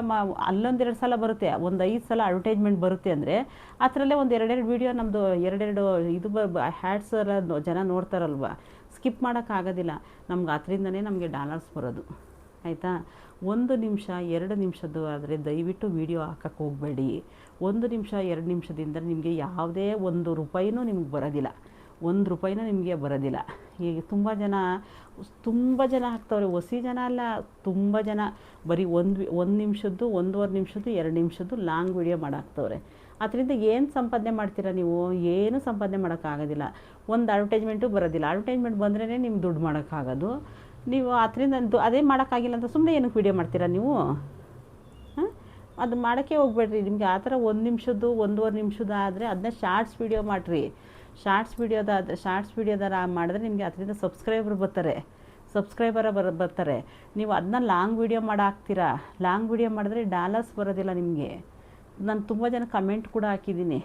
ಅಲ್ಲೊಂದು 2 ಸಲ ಬರುತ್ತೆ, ಒಂದು 5 ಸಲ ಅಡ್ವರ್ಟೈಸ್ಮೆಂಟ್ ಬರುತ್ತೆ ಅಂದರೆ ಅದರಲ್ಲೇ ಒಂದು 2 ವೀಡಿಯೋ ನಮ್ಮದು 2 ಇದು ಹ್ಯಾಡ್ಸ್ ಎಲ್ಲ ಜನ ನೋಡ್ತಾರಲ್ವ, ಸ್ಕಿಪ್ ಮಾಡೋಕ್ಕಾಗೋದಿಲ್ಲ. ನಮ್ಗೆ ಅದರಿಂದನೇ ನಮಗೆ ಡಾಲರ್ಸ್ ಬರೋದು, ಆಯಿತಾ? 1 ನಿಮಿಷ 2 ನಿಮಿಷದ್ದು ಆದರೆ ದಯವಿಟ್ಟು ವೀಡಿಯೋ ಹಾಕಕ್ಕೆ ಹೋಗಬೇಡಿ. 1 ನಿಮಿಷ 2 ನಿಮಿಷದಿಂದ ನಿಮಗೆ ಯಾವುದೇ 1 ರೂಪಾಯಿನೂ ನಿಮ್ಗೆ ಬರೋದಿಲ್ಲ, 1 ರೂಪಾಯಿನೂ ನಿಮಗೆ ಬರೋದಿಲ್ಲ. ಈಗ ತುಂಬ ಜನ ಹಾಕ್ತವ್ರೆ, ಹೊಸಿ ಜನ ಅಲ್ಲ, ತುಂಬ ಜನ ಬರೀ 1 ನಿಮಿಷದ್ದು 1.5 ನಿಮಿಷದ್ದು 2 ನಿಮಿಷದ್ದು ಲಾಂಗ್ ವೀಡಿಯೋ ಮಾಡಾಕ್ತವ್ರೆ. ಅದರಿಂದ ಏನು ಸಂಪಾದನೆ ಮಾಡ್ತೀರಾ ನೀವು? ಏನು ಸಂಪಾದನೆ ಮಾಡೋಕ್ಕಾಗೋದಿಲ್ಲ. ಒಂದು ಅಡ್ವರ್ಟೈಸ್ಮೆಂಟು ಬರೋದಿಲ್ಲ, ಅಡ್ವರ್ಟೈಸ್ಮೆಂಟ್ ಬಂದ್ರೇ ನಿಮ್ಗೆ ದುಡ್ಡು ಮಾಡೋಕ್ಕಾಗೋದು. ನೀವು ಅದರಿಂದ ಅದೇ ಮಾಡೋಕ್ಕಾಗಿಲ್ಲ ಅಂತ ಸುಮ್ಮನೆ ಏನಕ್ಕೆ ವೀಡಿಯೋ ಮಾಡ್ತೀರಾ ನೀವು? ಅದು ಮಾಡೋಕ್ಕೆ ಹೋಗ್ಬೇಡ್ರಿ. ನಿಮಗೆ ಆ ಥರ 1 ನಿಮಿಷದ್ದು 1.5 ನಿಮಿಷದ್ದು ಆದರೆ ಅದನ್ನ ಶಾರ್ಟ್ಸ್ ವೀಡಿಯೋ ಮಾಡಿರಿ. ಶಾರ್ಟ್ಸ್ ವೀಡಿಯೋದಾರ ಮಾಡಿದ್ರೆ ನಿಮಗೆ ಅದರಿಂದ ಸಬ್ಸ್ಕ್ರೈಬರ ಬರ್ತಾರೆ. ನೀವು ಅದನ್ನ ಲಾಂಗ್ ವೀಡಿಯೋ ಹಾಕ್ತೀರಾ, ಲಾಂಗ್ ವೀಡಿಯೋ ಮಾಡಿದ್ರೆ ಡಾಲರ್ಸ್ ಬರೋದಿಲ್ಲ ನಿಮಗೆ. ನಾನು ತುಂಬ ಜನ ಕಮೆಂಟ್ ಕೂಡ ಹಾಕಿದ್ದೀನಿ,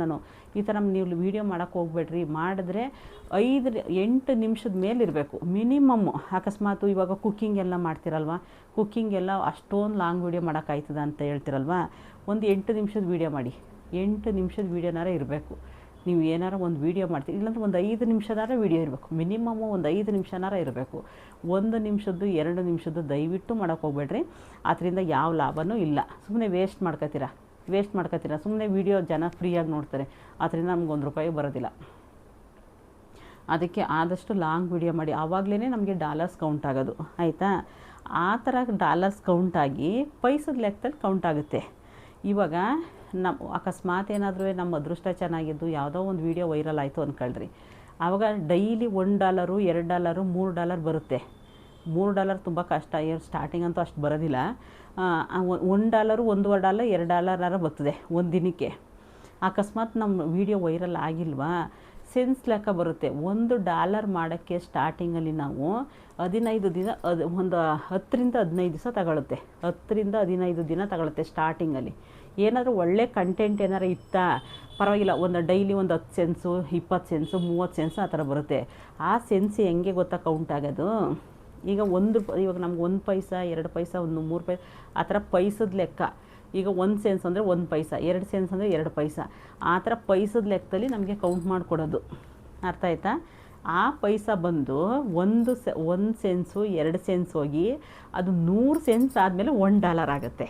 ನಾನು ಈ ಥರ ನೀವು ವೀಡಿಯೋ ಮಾಡೋಕ್ಕೆ ಹೋಗ್ಬೇಡ್ರಿ. ಮಾಡಿದ್ರೆ 8 ನಿಮಿಷದ ಮೇಲೆ ಇರಬೇಕು ಮಿನಿಮಮ್ಮು. ಅಕಸ್ಮಾತು ಇವಾಗ ಕುಕ್ಕಿಂಗ್ ಎಲ್ಲ ಮಾಡ್ತಿರಲ್ವ, ಕುಕ್ಕಿಂಗ್ ಎಲ್ಲ ಅಷ್ಟೊಂದು ಲಾಂಗ್ ವೀಡಿಯೋ ಮಾಡೋಕ್ಕಾಯ್ತದ ಅಂತ ಹೇಳ್ತಿರಲ್ವ, ಒಂದು 8 ನಿಮಿಷದ ವೀಡಿಯೋ ಮಾಡಿ. 8 ನಿಮಿಷದ ವೀಡಿಯೋನಾರ ಇರಬೇಕು. ನೀವು ಏನಾರ ಒಂದು ವೀಡಿಯೋ ಮಾಡ್ತೀರಿ, ಇಲ್ಲಾಂದ್ರೆ ಒಂದು 5 ನಿಮಿಷನಾರ ವೀಡಿಯೋ ಇರಬೇಕು, ಮಿನಿಮಮ್ಮು ಒಂದು 5 ನಿಮಿಷನಾರ ಇರಬೇಕು. 1 ನಿಮಿಷದ್ದು 2 ನಿಮಿಷದ್ದು ದಯವಿಟ್ಟು ಮಾಡೋಕ್ಕೆ ಹೋಗ್ಬೇಡ್ರಿ. ಅದರಿಂದ ಯಾವ ಲಾಭವೂ ಇಲ್ಲ, ಸುಮ್ಮನೆ ವೇಸ್ಟ್ ಮಾಡ್ಕೊತೀರಾ. ಸುಮ್ಮನೆ ವೀಡಿಯೋ ಜನ ಫ್ರೀಯಾಗಿ ನೋಡ್ತಾರೆ, ಅದರಿಂದ ನಮ್ಗೆ 1 ರೂಪಾಯಿ ಬರೋದಿಲ್ಲ. ಅದಕ್ಕೆ ಆದಷ್ಟು ಲಾಂಗ್ ವೀಡಿಯೋ ಮಾಡಿ, ಆವಾಗಲೇ ನಮಗೆ ಡಾಲರ್ಸ್ ಕೌಂಟ್ ಆಗೋದು, ಆಯಿತಾ? ಆ ಥರ ಡಾಲರ್ಸ್ ಕೌಂಟ್ ಆಗಿ ಪೈಸದ ಲೆಕ್ಕದಲ್ಲಿ ಕೌಂಟ್ ಆಗುತ್ತೆ. ಇವಾಗ ಅಕಸ್ಮಾತ್ ಏನಾದರೂ ನಮ್ಮ ಅದೃಷ್ಟ ಚೆನ್ನಾಗಿದ್ದು ಯಾವುದೋ ಒಂದು ವೀಡಿಯೋ ವೈರಲ್ ಆಯಿತು ಅಂದ್ಕೊಳ್ರಿ, ಆವಾಗ ಡೈಲಿ $1 $2 $3 ಬರುತ್ತೆ. $3 ತುಂಬ ಕಷ್ಟ, ಸ್ಟಾರ್ಟಿಂಗ್ ಅಂತೂ ಅಷ್ಟು ಬರೋದಿಲ್ಲ. $1 $1.5 $2 ಬರ್ತದೆ ಒಂದು ದಿನಕ್ಕೆ. ಅಕಸ್ಮಾತ್ ನಮ್ಮ ವೀಡಿಯೋ ವೈರಲ್ ಆಗಿಲ್ವಾ, ಸೆನ್ಸ್ ಲೆಕ್ಕ ಬರುತ್ತೆ. $1 ಮಾಡೋಕ್ಕೆ ಸ್ಟಾರ್ಟಿಂಗಲ್ಲಿ ನಾವು 15 ದಿನ, ಒಂದು 10 ರಿಂದ 15 ದಿವಸ ತಗೊಳುತ್ತೆ. 10 ರಿಂದ 15 ದಿನ ತಗೊಳುತ್ತೆ ಸ್ಟಾರ್ಟಿಂಗಲ್ಲಿ. ಏನಾದರೂ ಒಳ್ಳೆ ಕಂಟೆಂಟ್ ಏನಾರು ಇತ್ತಾ ಪರವಾಗಿಲ್ಲ, ಒಂದು ಡೈಲಿ ಒಂದು 10 ಸೆನ್ಸು 20 ಸೆನ್ಸು 30 ಸೆನ್ಸು ಆ ಥರ ಬರುತ್ತೆ. ಆ ಸೆನ್ಸ್ ಹೆಂಗೆ ಗೊತ್ತಾ ಕೌಂಟ್ ಆಗೋದು? ಈಗ ಇವಾಗ ನಮ್ಗೆ 1 ಪೈಸಾ 2 ಪೈಸಾ 3 ಪೈಸಾ ಆ ಥರ ಪೈಸದ ಲೆಕ್ಕ. ಈಗ 1 ಸೆನ್ಸ್ ಅಂದರೆ 1 ಪೈಸಾ, 2 ಸೆನ್ಸ್ ಅಂದರೆ 2 ಪೈಸಾ, ಆ ಥರ ಪೈಸದ ಲೆಕ್ಕದಲ್ಲಿ ನಮಗೆ ಕೌಂಟ್ ಮಾಡಿಕೊಡೋದು. ಅರ್ಥ ಆಯ್ತಾ? ಆ ಪೈಸಾ ಬಂದು 1 ಸೆನ್ಸು 2 ಸೆನ್ಸ್ ಹೋಗಿ ಅದು 100 ಸೆನ್ಸ್ ಆದಮೇಲೆ $1 ಆಗುತ್ತೆ.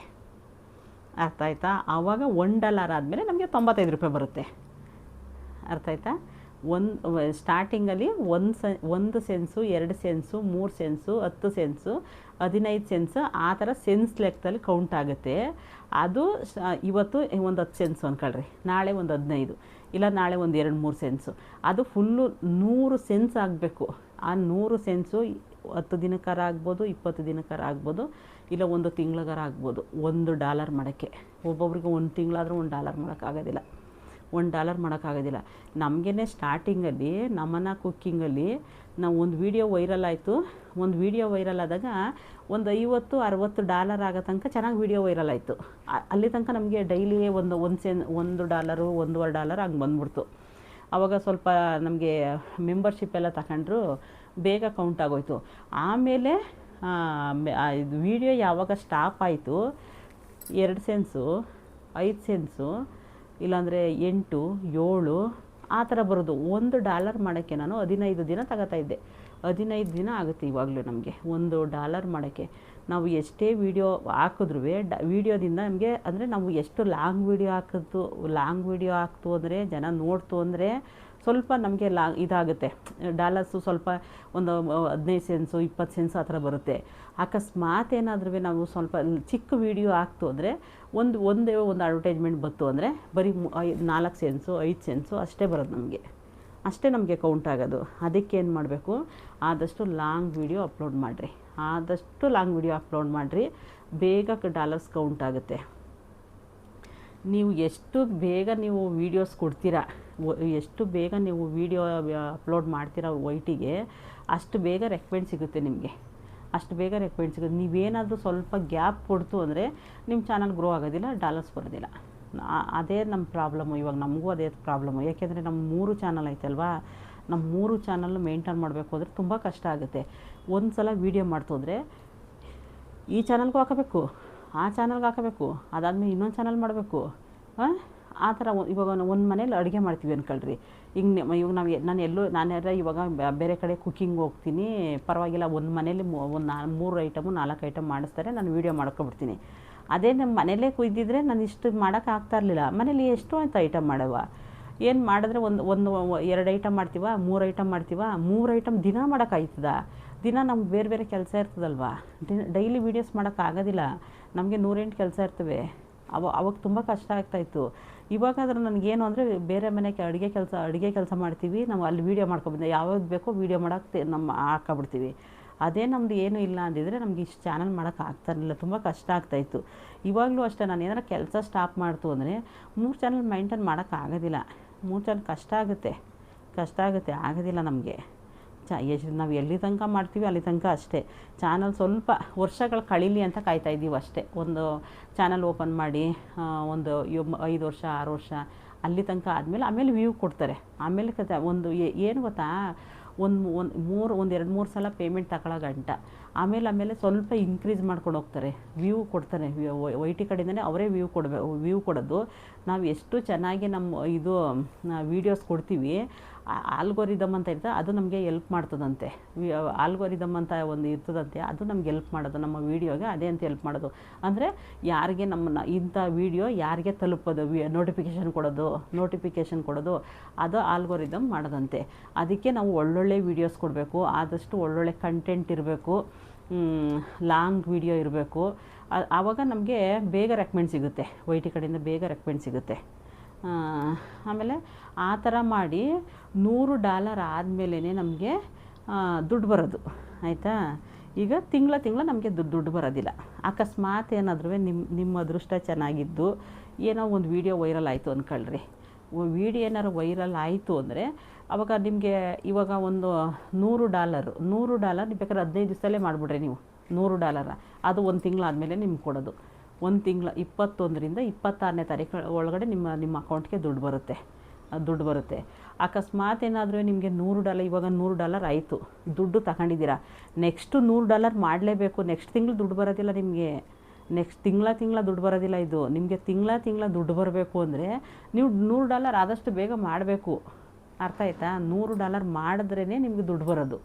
ಅರ್ಥ ಆಯ್ತಾ? ಆವಾಗ $1 ಆದಮೇಲೆ ನಮಗೆ $95 ಬರುತ್ತೆ. ಅರ್ಥ ಆಯ್ತಾ? ಸ್ಟಾರ್ಟಿಂಗಲ್ಲಿ 1 sense 2 sense 3 sense 10 sense 15 sense ಆ ಥರ ಸೆನ್ಸ್ ಲೆಕ್ಕದಲ್ಲಿ ಕೌಂಟ್ ಆಗುತ್ತೆ. ಅದು ಇವತ್ತು ಒಂದು 10 ಸೆನ್ಸು ಅಂದ್ಕೊಳ್ರಿ, ನಾಳೆ ಒಂದು 15, ಇಲ್ಲ ನಾಳೆ ಒಂದು 2-3 ಸೆನ್ಸು, ಅದು ಫುಲ್ಲು 100 ಸೆನ್ಸ್ ಆಗಬೇಕು. ಆ 100 ಸೆನ್ಸು 10 ದಿನಕ್ಕಾರ ಆಗ್ಬೋದು, 20 ದಿನಕ್ಕಾರ ಆಗ್ಬೋದು, ಇಲ್ಲ 1 ತಿಂಗಳಿಗಾರ ಆಗ್ಬೋದು. $1 ಮಾಡೋಕ್ಕೆ ಒಬ್ಬೊಬ್ರಿಗೆ 1 ತಿಂಗಳಾದರೂ $1 ಮಾಡೋಕ್ಕಾಗೋದಿಲ್ಲ, $1 ಮಾಡೋಕ್ಕಾಗೋದಿಲ್ಲ. ನಮಗೇ ಸ್ಟಾರ್ಟಿಂಗಲ್ಲಿ ನಮ್ಮನ್ನ ಕುಕ್ಕಿಂಗಲ್ಲಿ ನಾವು ಒಂದು ವೀಡಿಯೋ ವೈರಲ್ ಆಯಿತು. ಒಂದು ವೀಡಿಯೋ ವೈರಲ್ ಆದಾಗ ಒಂದು $50-60 ಆಗೋ ತನಕ ಚೆನ್ನಾಗಿ ವೀಡಿಯೋ ವೈರಲ್ ಆಯಿತು. ಅಲ್ಲಿ ತನಕ ನಮಗೆ ಡೈಲಿ $1 $1.5 ಹಂಗೆ ಬಂದ್ಬಿಡ್ತು. ಆವಾಗ ಸ್ವಲ್ಪ ನಮಗೆ ಮೆಂಬರ್ಶಿಪ್ ಎಲ್ಲ ತಗೊಂಡ್ರು, ಬೇಗ ಕೌಂಟ್ ಆಗೋಯ್ತು. ಆಮೇಲೆ ಇದು ವೀಡಿಯೋ ಯಾವಾಗ ಸ್ಟಾಪ್ ಆಯಿತು, 2 ಸೆನ್ಸು 5 ಸೆನ್ಸು ಇಲ್ಲಾಂದರೆ 8 7 ಆ ಥರ ಬರೋದು. $1 ಮಾಡೋಕ್ಕೆ ನಾನು 15 ದಿನ ತಗೋತಾಯಿದ್ದೆ. 15 ದಿನ ಆಗುತ್ತೆ ಇವಾಗಲೂ ನಮಗೆ $1 ಮಾಡೋಕ್ಕೆ. ನಾವು ಎಷ್ಟೇ ವೀಡಿಯೋ ಹಾಕಿದ್ರೂ ವೀಡಿಯೋದಿಂದ ನಮಗೆ ಅಂದರೆ ನಾವು ಎಷ್ಟು ಲಾಂಗ್ ವೀಡಿಯೋ ಹಾಕ್ತು ಅಂದರೆ ಜನ ನೋಡ್ತು ಅಂದರೆ ಸ್ವಲ್ಪ ನಮಗೆ ಇದಾಗುತ್ತೆ. ಡಾಲರ್ಸು ಸ್ವಲ್ಪ ಒಂದು 15 ಸೆನ್ಸು 20 ಸೆನ್ಸು ಆ ಥರ ಬರುತ್ತೆ. ಅಕಸ್ಮಾತ್ ಏನಾದ್ರೂ ನಾವು ಸ್ವಲ್ಪ ಚಿಕ್ಕ ವೀಡಿಯೋ ಹಾಕ್ತು ಅಂದರೆ ಒಂದು ಅಡ್ವರ್ಟೈಸ್ಮೆಂಟ್ ಬಂತು ಅಂದರೆ ಬರೀ 4 ಸೆನ್ಸು 5 ಸೆನ್ಸು ಅಷ್ಟೇ ಬರೋದು ನಮಗೆ, ಅಷ್ಟೇ ನಮಗೆ ಕೌಂಟ್ ಆಗೋದು. ಅದಕ್ಕೆ ಏನು ಮಾಡಬೇಕು, ಆದಷ್ಟು ಲಾಂಗ್ ವೀಡಿಯೋ ಅಪ್ಲೋಡ್ ಮಾಡಿರಿ, ಬೇಗ ಡಾಲರ್ಸ್ ಕೌಂಟ್ ಆಗುತ್ತೆ. ನೀವು ಎಷ್ಟು ಬೇಗ ನೀವು ವೀಡಿಯೋಸ್ ಕೊಡ್ತೀರಾ, ಎಷ್ಟು ಬೇಗ ನೀವು ವೀಡಿಯೋ ಅಪ್ಲೋಡ್ ಮಾಡ್ತೀರಾ ವೈಟಿಗೆ, ಅಷ್ಟು ಬೇಗ ರೆಕಮೆಂಡ್ ಸಿಗುತ್ತೆ ನಿಮಗೆ, ಅಷ್ಟು ಬೇಗ ರೆಕಮೆಂಡ್ ಸಿಗುತ್ತೆ. ನೀವೇನಾದರೂ ಸ್ವಲ್ಪ ಗ್ಯಾಪ್ ಕೊಡ್ತು ಅಂದರೆ ನಿಮ್ಮ ಚಾನಲ್ ಗ್ರೋ ಆಗೋದಿಲ್ಲ, ಡಾಲರ್ಸ್ ಬರೋದಿಲ್ಲ. ಅದೇ ನಮ್ಮ ಪ್ರಾಬ್ಲಮ್ಮು. ಇವಾಗ ನಮಗೂ ಅದೇ ಪ್ರಾಬ್ಲಮ್ಮು. ಯಾಕೆಂದರೆ ನಮ್ಮ 3 ಚಾನಲ್ ಐತಲ್ವಾ, ನಮ್ಮ 3 ಚಾನಲ್ ಮೇಂಟೈನ್ ಮಾಡಬೇಕು ಅಂದರೆ ತುಂಬ ಕಷ್ಟ ಆಗುತ್ತೆ. ಒಂದು ಸಲ ವೀಡಿಯೋ ಮಾಡ್ತೋದ್ರೆ ಈ ಚಾನಲ್ಗೂ ಹಾಕಬೇಕು, ಆ ಚಾನಲ್ಗೆ ಹಾಕಬೇಕು, ಅದಾದಮೇಲೆ ಇನ್ನೊಂದು ಚಾನಲ್ ಮಾಡಬೇಕು. ಆ ಥರ ಇವಾಗ ಒಂದು ಮನೇಲಿ ಅಡುಗೆ ಮಾಡ್ತೀವಿ ಅಂದ್ಕೊಳ್ರಿ. ಇವಾಗ ನಾನೆಲ್ಲ ಇವಾಗ ಬೇರೆ ಕಡೆ ಕುಕ್ಕಿಂಗ್ ಹೋಗ್ತೀನಿ, ಪರವಾಗಿಲ್ಲ, ಒಂದು ಮನೇಲಿ 3 ಐಟಮು 4 ಐಟಮ್ ಮಾಡಿಸ್ತಾರೆ, ನಾನು ವೀಡಿಯೋ ಮಾಡ್ಕೊಬಿಡ್ತೀನಿ. ಅದೇ ನಮ್ಮ ಮನೇಲೇ ಕುಯ್ದಿದ್ರೆ ನಾನು ಇಷ್ಟು ಮಾಡೋಕ್ಕೆ ಆಗ್ತಾಯಿರಲಿಲ್ಲ. ಮನೇಲಿ ಎಷ್ಟು ಅಂತ ಐಟಮ್ ಮಾಡವ, ಏನು ಮಾಡಿದ್ರೆ ಒಂದು 2 ಐಟಮ್ ಮಾಡ್ತೀವ, 3 ಐಟಮ್ ಮಾಡ್ತೀವ, 3 ಐಟಮ್ ದಿನ ಮಾಡೋಕ್ಕಾಯ್ತದ? ದಿನ ನಮ್ಗೆ ಬೇರೆ ಬೇರೆ ಕೆಲಸ ಇರ್ತದಲ್ವ, ಡೈಲಿ ವೀಡಿಯೋಸ್ ಮಾಡೋಕ್ಕಾಗೋದಿಲ್ಲ. ನಮಗೆ 108 ಕೆಲಸ ಇರ್ತವೆ. ಅವಾಗ ತುಂಬ ಕಷ್ಟ ಆಗ್ತಾಯಿತ್ತು. ಇವಾಗಾದ್ರೆ ನನಗೇನು ಅಂದರೆ ಬೇರೆ ಮನೆಗೆ ಅಡುಗೆ ಕೆಲಸ ಮಾಡ್ತೀವಿ, ನಾವು ಅಲ್ಲಿ ವೀಡಿಯೋ ಮಾಡ್ಕೊಬಂದು ಯಾವಾಗ ಬೇಕೋ ವೀಡಿಯೋ ಮಾಡೋಕ್ಕೆ ಹಾಕ್ಕೊಬಿಡ್ತೀವಿ. ಅದೇ ನಮ್ಮದು ಏನೂ ಇಲ್ಲ ಅಂದಿದ್ರೆ ನಮ್ಗೆ ಇಷ್ಟು ಚಾನಲ್ ಮಾಡೋಕ್ಕೆ ಆಗ್ತಾಯಿರಲಿಲ್ಲ, ತುಂಬ ಕಷ್ಟ ಆಗ್ತಾಯಿತ್ತು. ಇವಾಗಲೂ ಅಷ್ಟೇ, ನಾನು ಏನಾರ ಕೆಲಸ ಸ್ಟಾಪ್ ಮಾಡ್ತು ಅಂದರೆ 3 ಚಾನಲ್ ಮೈಂಟೈನ್ ಮಾಡೋಕ್ಕಾಗೋದಿಲ್ಲ. 3 ಚಾನಲ್ ಕಷ್ಟ ಆಗುತ್ತೆ, ಆಗೋದಿಲ್ಲ ನಮಗೆ. ನಾವು ಎಲ್ಲಿ ತನಕ ಮಾಡ್ತೀವಿ ಅಲ್ಲಿ ತನಕ ಅಷ್ಟೇ. ಚಾನಲ್ ಸ್ವಲ್ಪ ವರ್ಷಗಳು ಕಳೀಲಿ ಅಂತ ಕಾಯ್ತಾಯಿದ್ದೀವಿ ಅಷ್ಟೇ. ಒಂದು ಚಾನಲ್ ಓಪನ್ ಮಾಡಿ ಒಂದು 5 ವರ್ಷ 6 ವರ್ಷ ಅಲ್ಲಿ ತನಕ ಆಮೇಲೆ ವ್ಯೂ ಕೊಡ್ತಾರೆ. ಆಮೇಲೆ ಏನು ಗೊತ್ತಾ, ಒಂದು 2-3 ಸಲ ಪೇಮೆಂಟ್ ತಗೊಳ್ಳೋ ಗಂಟ ಆಮೇಲೆ ಸ್ವಲ್ಪ ಇನ್ಕ್ರೀಸ್ ಮಾಡ್ಕೊಂಡು ಹೋಗ್ತಾರೆ, ವ್ಯೂ ಕೊಡ್ತಾರೆ. ವೈಟಿ ಕಡೆಯಿಂದನೇ ಅವರೇ ವ್ಯೂ ಕೊಡೋದು. ನಾವು ಎಷ್ಟು ಚೆನ್ನಾಗಿ ನಮ್ಮ ವೀಡಿಯೋಸ್ ಕೊಡ್ತೀವಿ, ಆಲ್ಗೋರಿದಮ್ ಅಂತ ಇರ್ತದೆ, ಅದು ನಮಗೆ ಎಲ್ಪ್ ಮಾಡ್ತದಂತೆ. ಆಲ್ಗೋರಿದಮ್ ಅಂತ ಒಂದು ಇರ್ತದಂತೆ, ಅದು ನಮ್ಗೆ ಎಲ್ಪ್ ಮಾಡೋದು, ನಮ್ಮ ವೀಡಿಯೋಗೆ ಅದೇ ಅಂತ ಎಲ್ಪ್ ಮಾಡೋದು. ಅಂದರೆ ಯಾರಿಗೆ ನಮ್ಮನ್ನು ಇಂಥ ವೀಡಿಯೋ ಯಾರಿಗೆ ತಲುಪೋದು, ನೋಟಿಫಿಕೇಷನ್ ಕೊಡೋದು, ಅದು ಆಲ್ಗೋರಿದಮ್ ಮಾಡೋದಂತೆ. ಅದಕ್ಕೆ ನಾವು ಒಳ್ಳೊಳ್ಳೆ ವೀಡಿಯೋಸ್ ಕೊಡಬೇಕು, ಆದಷ್ಟು ಒಳ್ಳೊಳ್ಳೆ ಕಂಟೆಂಟ್ ಇರಬೇಕು, ಲಾಂಗ್ ವೀಡಿಯೋ ಇರಬೇಕು. ಆವಾಗ ನಮಗೆ ಬೇಗ ರೆಕಮೆಂಡ್ ಸಿಗುತ್ತೆ, ವೈಟಿ ಕಡೆಯಿಂದ ಬೇಗ ರೆಕಮೆಂಡ್ ಸಿಗುತ್ತೆ. ಆಮೇಲೆ ಆ ಥರ ಮಾಡಿ $100 ಆದಮೇಲೆ ನಮಗೆ ದುಡ್ಡು ಬರೋದು, ಆಯಿತಾ? ಈಗ ತಿಂಗಳ ನಮಗೆ ದುಡ್ಡು ಬರೋದಿಲ್ಲ. ಅಕಸ್ಮಾತ್ ಏನಾದರೂ ನಿಮ್ಮ ಅದೃಷ್ಟ ಚೆನ್ನಾಗಿದ್ದು ಏನೋ ಒಂದು ವೀಡಿಯೋ ವೈರಲ್ ಆಯಿತು ಅಂದ್ಕೊಳ್ರಿ. ವೀಡಿಯೋ ಏನಾದ್ರು ವೈರಲ್ ಆಯಿತು ಅಂದರೆ ಆವಾಗ ನಿಮಗೆ ಇವಾಗ ಒಂದು $100 ನೀವು ಬೇಕಾದ್ರೆ 15 ದಿವಸದಲ್ಲೇ ಮಾಡಿಬಿಡ್ರಿ ನೀವು $100. ಅದು 1 ತಿಂಗಳಾದಮೇಲೆ ನಿಮ್ಗೆ ಕೊಡೋದು. 1 ತಿಂಗಳ 21ರಿಂದ 26ನೇ ತಾರೀಕು ಒಳಗಡೆ ನಿಮ್ಮ ಅಕೌಂಟ್ಗೆ ದುಡ್ಡು ಬರುತ್ತೆ. ಅಕಸ್ಮಾತ್ ಏನಾದರೂ ನಿಮಗೆ $100 ಇವಾಗ $100 ಆಯಿತು, ದುಡ್ಡು ತಗೊಂಡಿದ್ದೀರಾ, ನೆಕ್ಸ್ಟು $100 ಮಾಡಲೇಬೇಕು. ನೆಕ್ಸ್ಟ್ ತಿಂಗಳು ದುಡ್ಡು ಬರೋದಿಲ್ಲ ನಿಮಗೆ. ನೆಕ್ಸ್ಟ್ ತಿಂಗಳ ದುಡ್ಡು ಬರೋದಿಲ್ಲ ಇದು. ನಿಮಗೆ ತಿಂಗಳ ದುಡ್ಡು ಬರಬೇಕು ಅಂದರೆ ನೀವು $100 ಆದಷ್ಟು ಬೇಗ ಮಾಡಬೇಕು. ಅರ್ಥ ಆಯ್ತಾ? $100 ಮಾಡಿದ್ರೇ ನಿಮಗೆ ದುಡ್ಡು ಬರೋದು.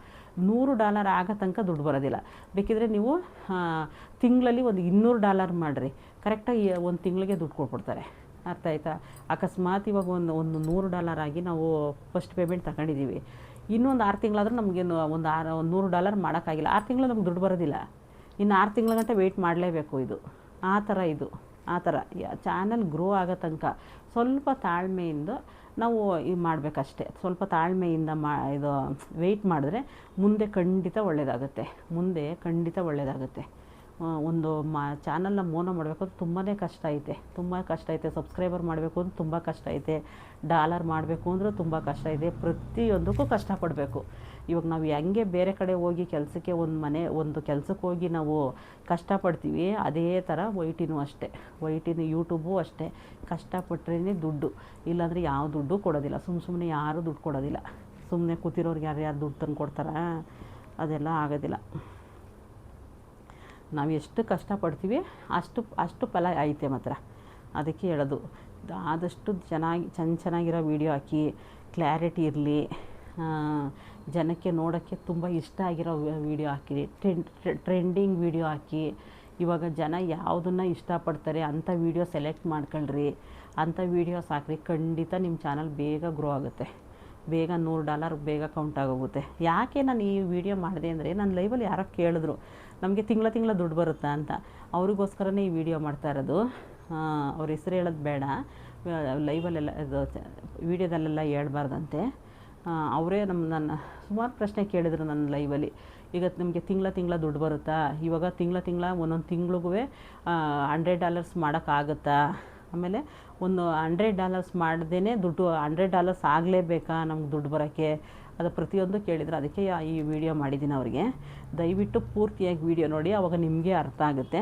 $100 ಆಗೋ ತನಕ ದುಡ್ಡು ಬರೋದಿಲ್ಲ. ಬೇಕಿದ್ರೆ ನೀವು ತಿಂಗಳಲ್ಲಿ ಒಂದು $200 ಮಾಡಿರಿ, ಕರೆಕ್ಟಾಗಿ ಒಂದು ತಿಂಗಳಿಗೆ ದುಡ್ಡು ಕೊಟ್ಬಿಡ್ತಾರೆ. ಅರ್ಥ ಆಯ್ತಾ? ಅಕಸ್ಮಾತ್ ಇವಾಗ ಒಂದು $100 ಆಗಿ ನಾವು ಫಸ್ಟ್ ಪೇಮೆಂಟ್ ತಗೊಂಡಿದ್ದೀವಿ, ಇನ್ನೊಂದು 6 ತಿಂಗಳಾದರೂ ನಮಗೆ ಒಂದು $100 ಮಾಡೋಕ್ಕಾಗಿಲ್ಲ, 6 ತಿಂಗಳು ನಮ್ಗೆ ದುಡ್ಡು ಬರೋದಿಲ್ಲ. ಇನ್ನು 6 ತಿಂಗಳ ಗಂಟೆ ವೆಯ್ಟ್ ಮಾಡಲೇಬೇಕು. ಇದು ಆ ಥರ ಚಾನಲ್ ಗ್ರೋ ಆಗೋ ತನಕ ಸ್ವಲ್ಪ ತಾಳ್ಮೆಯಿಂದ ನಾವು ಇದು ಮಾಡಬೇಕಷ್ಟೆ. ಸ್ವಲ್ಪ ತಾಳ್ಮೆಯಿಂದ ಇದು ವೆಯ್ಟ್ ಮಾಡಿದ್ರೆ ಮುಂದೆ ಖಂಡಿತ ಒಳ್ಳೆಯದಾಗುತ್ತೆ. ಒಂದು ಚಾನಲ್ನ ಮೋನೋ ಮಾಡಬೇಕು ಅಂದ್ರೆ ತುಂಬ ಕಷ್ಟ ಐತೆ. ಸಬ್ಸ್ಕ್ರೈಬರ್ ಮಾಡಬೇಕು ಅಂದ್ರೆ ತುಂಬ ಕಷ್ಟ ಐತೆ. ಡಾಲರ್ ಮಾಡಬೇಕು ಅಂದ್ರೆ ತುಂಬ ಕಷ್ಟ ಇದೆ. ಪ್ರತಿಯೊಂದಕ್ಕೂ ಕಷ್ಟಪಡಬೇಕು. ಇವಾಗ ನಾವು ಹೆಂಗೆ ಬೇರೆ ಕಡೆ ಹೋಗಿ ಕೆಲಸಕ್ಕೆ ಒಂದು ಕೆಲಸಕ್ಕೆ ಹೋಗಿ ನಾವು ಕಷ್ಟಪಡ್ತೀವಿ, ಅದೇ ಥರ ವೈಟಿನೂ ಯೂಟ್ಯೂಬು ಅಷ್ಟೇ. ಕಷ್ಟಪಟ್ಟರೆ ದುಡ್ಡು, ಇಲ್ಲಾಂದರೆ ಯಾವ ದುಡ್ಡು ಕೊಡೋದಿಲ್ಲ. ಸುಮ್ಮನೆ ಯಾರೂ ದುಡ್ಡು ಕೊಡೋದಿಲ್ಲ. ಸುಮ್ಮನೆ ಕೂತಿರೋರಿಗೆ ಯಾರು ದುಡ್ಡು ತಂದು ಕೊಡ್ತಾರಾ? ಅದೆಲ್ಲ ಆಗೋದಿಲ್ಲ. ನಾವು ಎಷ್ಟು ಕಷ್ಟಪಡ್ತೀವಿ ಅಷ್ಟು ಫಲ ಐತೆ ಮಾತ್ರ. ಅದಕ್ಕೆ ಹೇಳೋದು, ಆದಷ್ಟು ಚೆನ್ನಾಗಿರೋ ವೀಡಿಯೋ ಹಾಕಿ, ಕ್ಲಾರಿಟಿ ಇರಲಿ, ಜನಕ್ಕೆ ನೋಡೋಕ್ಕೆ ತುಂಬ ಇಷ್ಟ ಆಗಿರೋ ವೀಡಿಯೋ ಹಾಕಿ, ಟ್ರೆಂಡಿಂಗ್ ವೀಡಿಯೋ ಹಾಕಿ. ಇವಾಗ ಜನ ಯಾವುದನ್ನು ಇಷ್ಟಪಡ್ತಾರೆ ಅಂಥ ವೀಡಿಯೋ ಸೆಲೆಕ್ಟ್ ಮಾಡ್ಕೊಳ್ರಿ, ಅಂಥ ವೀಡಿಯೋಸ್ ಹಾಕ್ರಿ. ಖಂಡಿತ ನಿಮ್ಮ ಚಾನಲ್ ಬೇಗ ಗ್ರೋ ಆಗುತ್ತೆ. ಬೇಗ $100 ಬೇಗ ಕೌಂಟ್ ಆಗೋಗುತ್ತೆ. ಯಾಕೆ ನಾನು ಈ ವಿಡಿಯೋ ಮಾಡಿದೆ ಅಂದರೆ, ನನ್ನ ಲೈವಲ್ಲಿ ಯಾರೋ ಕೇಳಿದ್ರು ನಮಗೆ ತಿಂಗಳ ದುಡ್ಡು ಬರುತ್ತಾ ಅಂತ. ಅವ್ರಿಗೋಸ್ಕರನೇ ಈ ವಿಡಿಯೋ ಮಾಡ್ತಾ ಇರೋದು. ಅವ್ರ ಹೆಸರು ಹೇಳೋದು ಬೇಡ, ಲೈವಲ್ಲೆಲ್ಲ ಇದು ವಿಡಿಯೋದಲ್ಲೆಲ್ಲ ಹೇಳ್ಬಾರ್ದಂತೆ. ಅವರೇ ನನ್ನ ಸುಮಾರು ಪ್ರಶ್ನೆ ಕೇಳಿದರು ನನ್ನ ಲೈವಲ್ಲಿ. ಈಗ ನಮಗೆ ತಿಂಗಳ ದುಡ್ಡು ಬರುತ್ತಾ, ಇವಾಗ ತಿಂಗಳ ಒಂದೊಂದು ತಿಂಗಳಿಗೂ $100 ಮಾಡೋಕ್ಕಾಗುತ್ತಾ, ಆಮೇಲೆ ಒಂದು $100 ಮಾಡ್ದೇ ದುಡ್ಡು $100 ಆಗಲೇಬೇಕಾ ನಮ್ಗೆ ದುಡ್ಡು ಬರೋಕ್ಕೆ, ಅದು ಪ್ರತಿಯೊಂದು ಕೇಳಿದ್ರು. ಅದಕ್ಕೆ ಈ ವಿಡಿಯೋ ಮಾಡಿದ್ದೀನಿ ಅವ್ರಿಗೆ. ದಯವಿಟ್ಟು ಪೂರ್ತಿಯಾಗಿ ವಿಡಿಯೋ ನೋಡಿ, ಆವಾಗ ನಿಮಗೆ ಅರ್ಥ ಆಗುತ್ತೆ.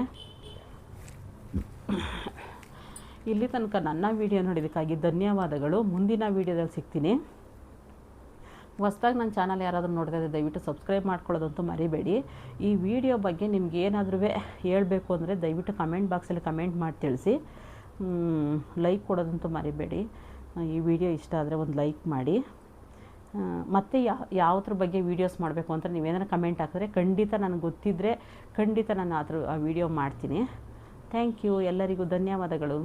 ಇಲ್ಲಿ ತನಕ ನನ್ನ ವಿಡಿಯೋ ನೋಡಿದ್ದಕ್ಕಾಗಿ ಧನ್ಯವಾದಗಳು. ಮುಂದಿನ ವಿಡಿಯೋದಲ್ಲಿ ಸಿಗ್ತೀನಿ. ಹೊಸ್ದಾಗಿ ನನ್ನ ಚಾನಲ್ ಯಾರಾದರೂ ನೋಡ್ತಾ ಇದ್ದರೆ ದಯವಿಟ್ಟು ಸಬ್ಸ್ಕ್ರೈಬ್ ಮಾಡ್ಕೊಳ್ಳೋದಂತೂ ಮರಿಬೇಡಿ. ಈ ವಿಡಿಯೋ ಬಗ್ಗೆ ನಿಮ್ಗೆ ಏನಾದರೂ ಹೇಳಬೇಕು ಅಂದರೆ ದಯವಿಟ್ಟು ಕಮೆಂಟ್ ಬಾಕ್ಸಲ್ಲಿ ಕಮೆಂಟ್ ಮಾಡಿ ತಿಳಿಸಿ. ಲೈಕ್ ಕೊಡೋದಂತೂ ಮರಿಬೇಡಿ. ಈ ವಿಡಿಯೋ ಇಷ್ಟ ಆದರೆ ಒಂದು ಲೈಕ್ ಮಾಡಿ. ಮತ್ತು ಯಾವುದ್ರ ಬಗ್ಗೆ ವೀಡಿಯೋಸ್ ಮಾಡಬೇಕು ಅಂತ ನೀವೇನಾರು ಕಮೆಂಟ್ ಹಾಕಿದ್ರೆ ಖಂಡಿತ ನನಗೆ ಗೊತ್ತಿದ್ದರೆ ಖಂಡಿತ ನಾನು ಆ ವಿಡಿಯೋ ಮಾಡ್ತೀನಿ. Thank you. ಎಲ್ಲರಿಗೂ ಧನ್ಯವಾದಗಳು.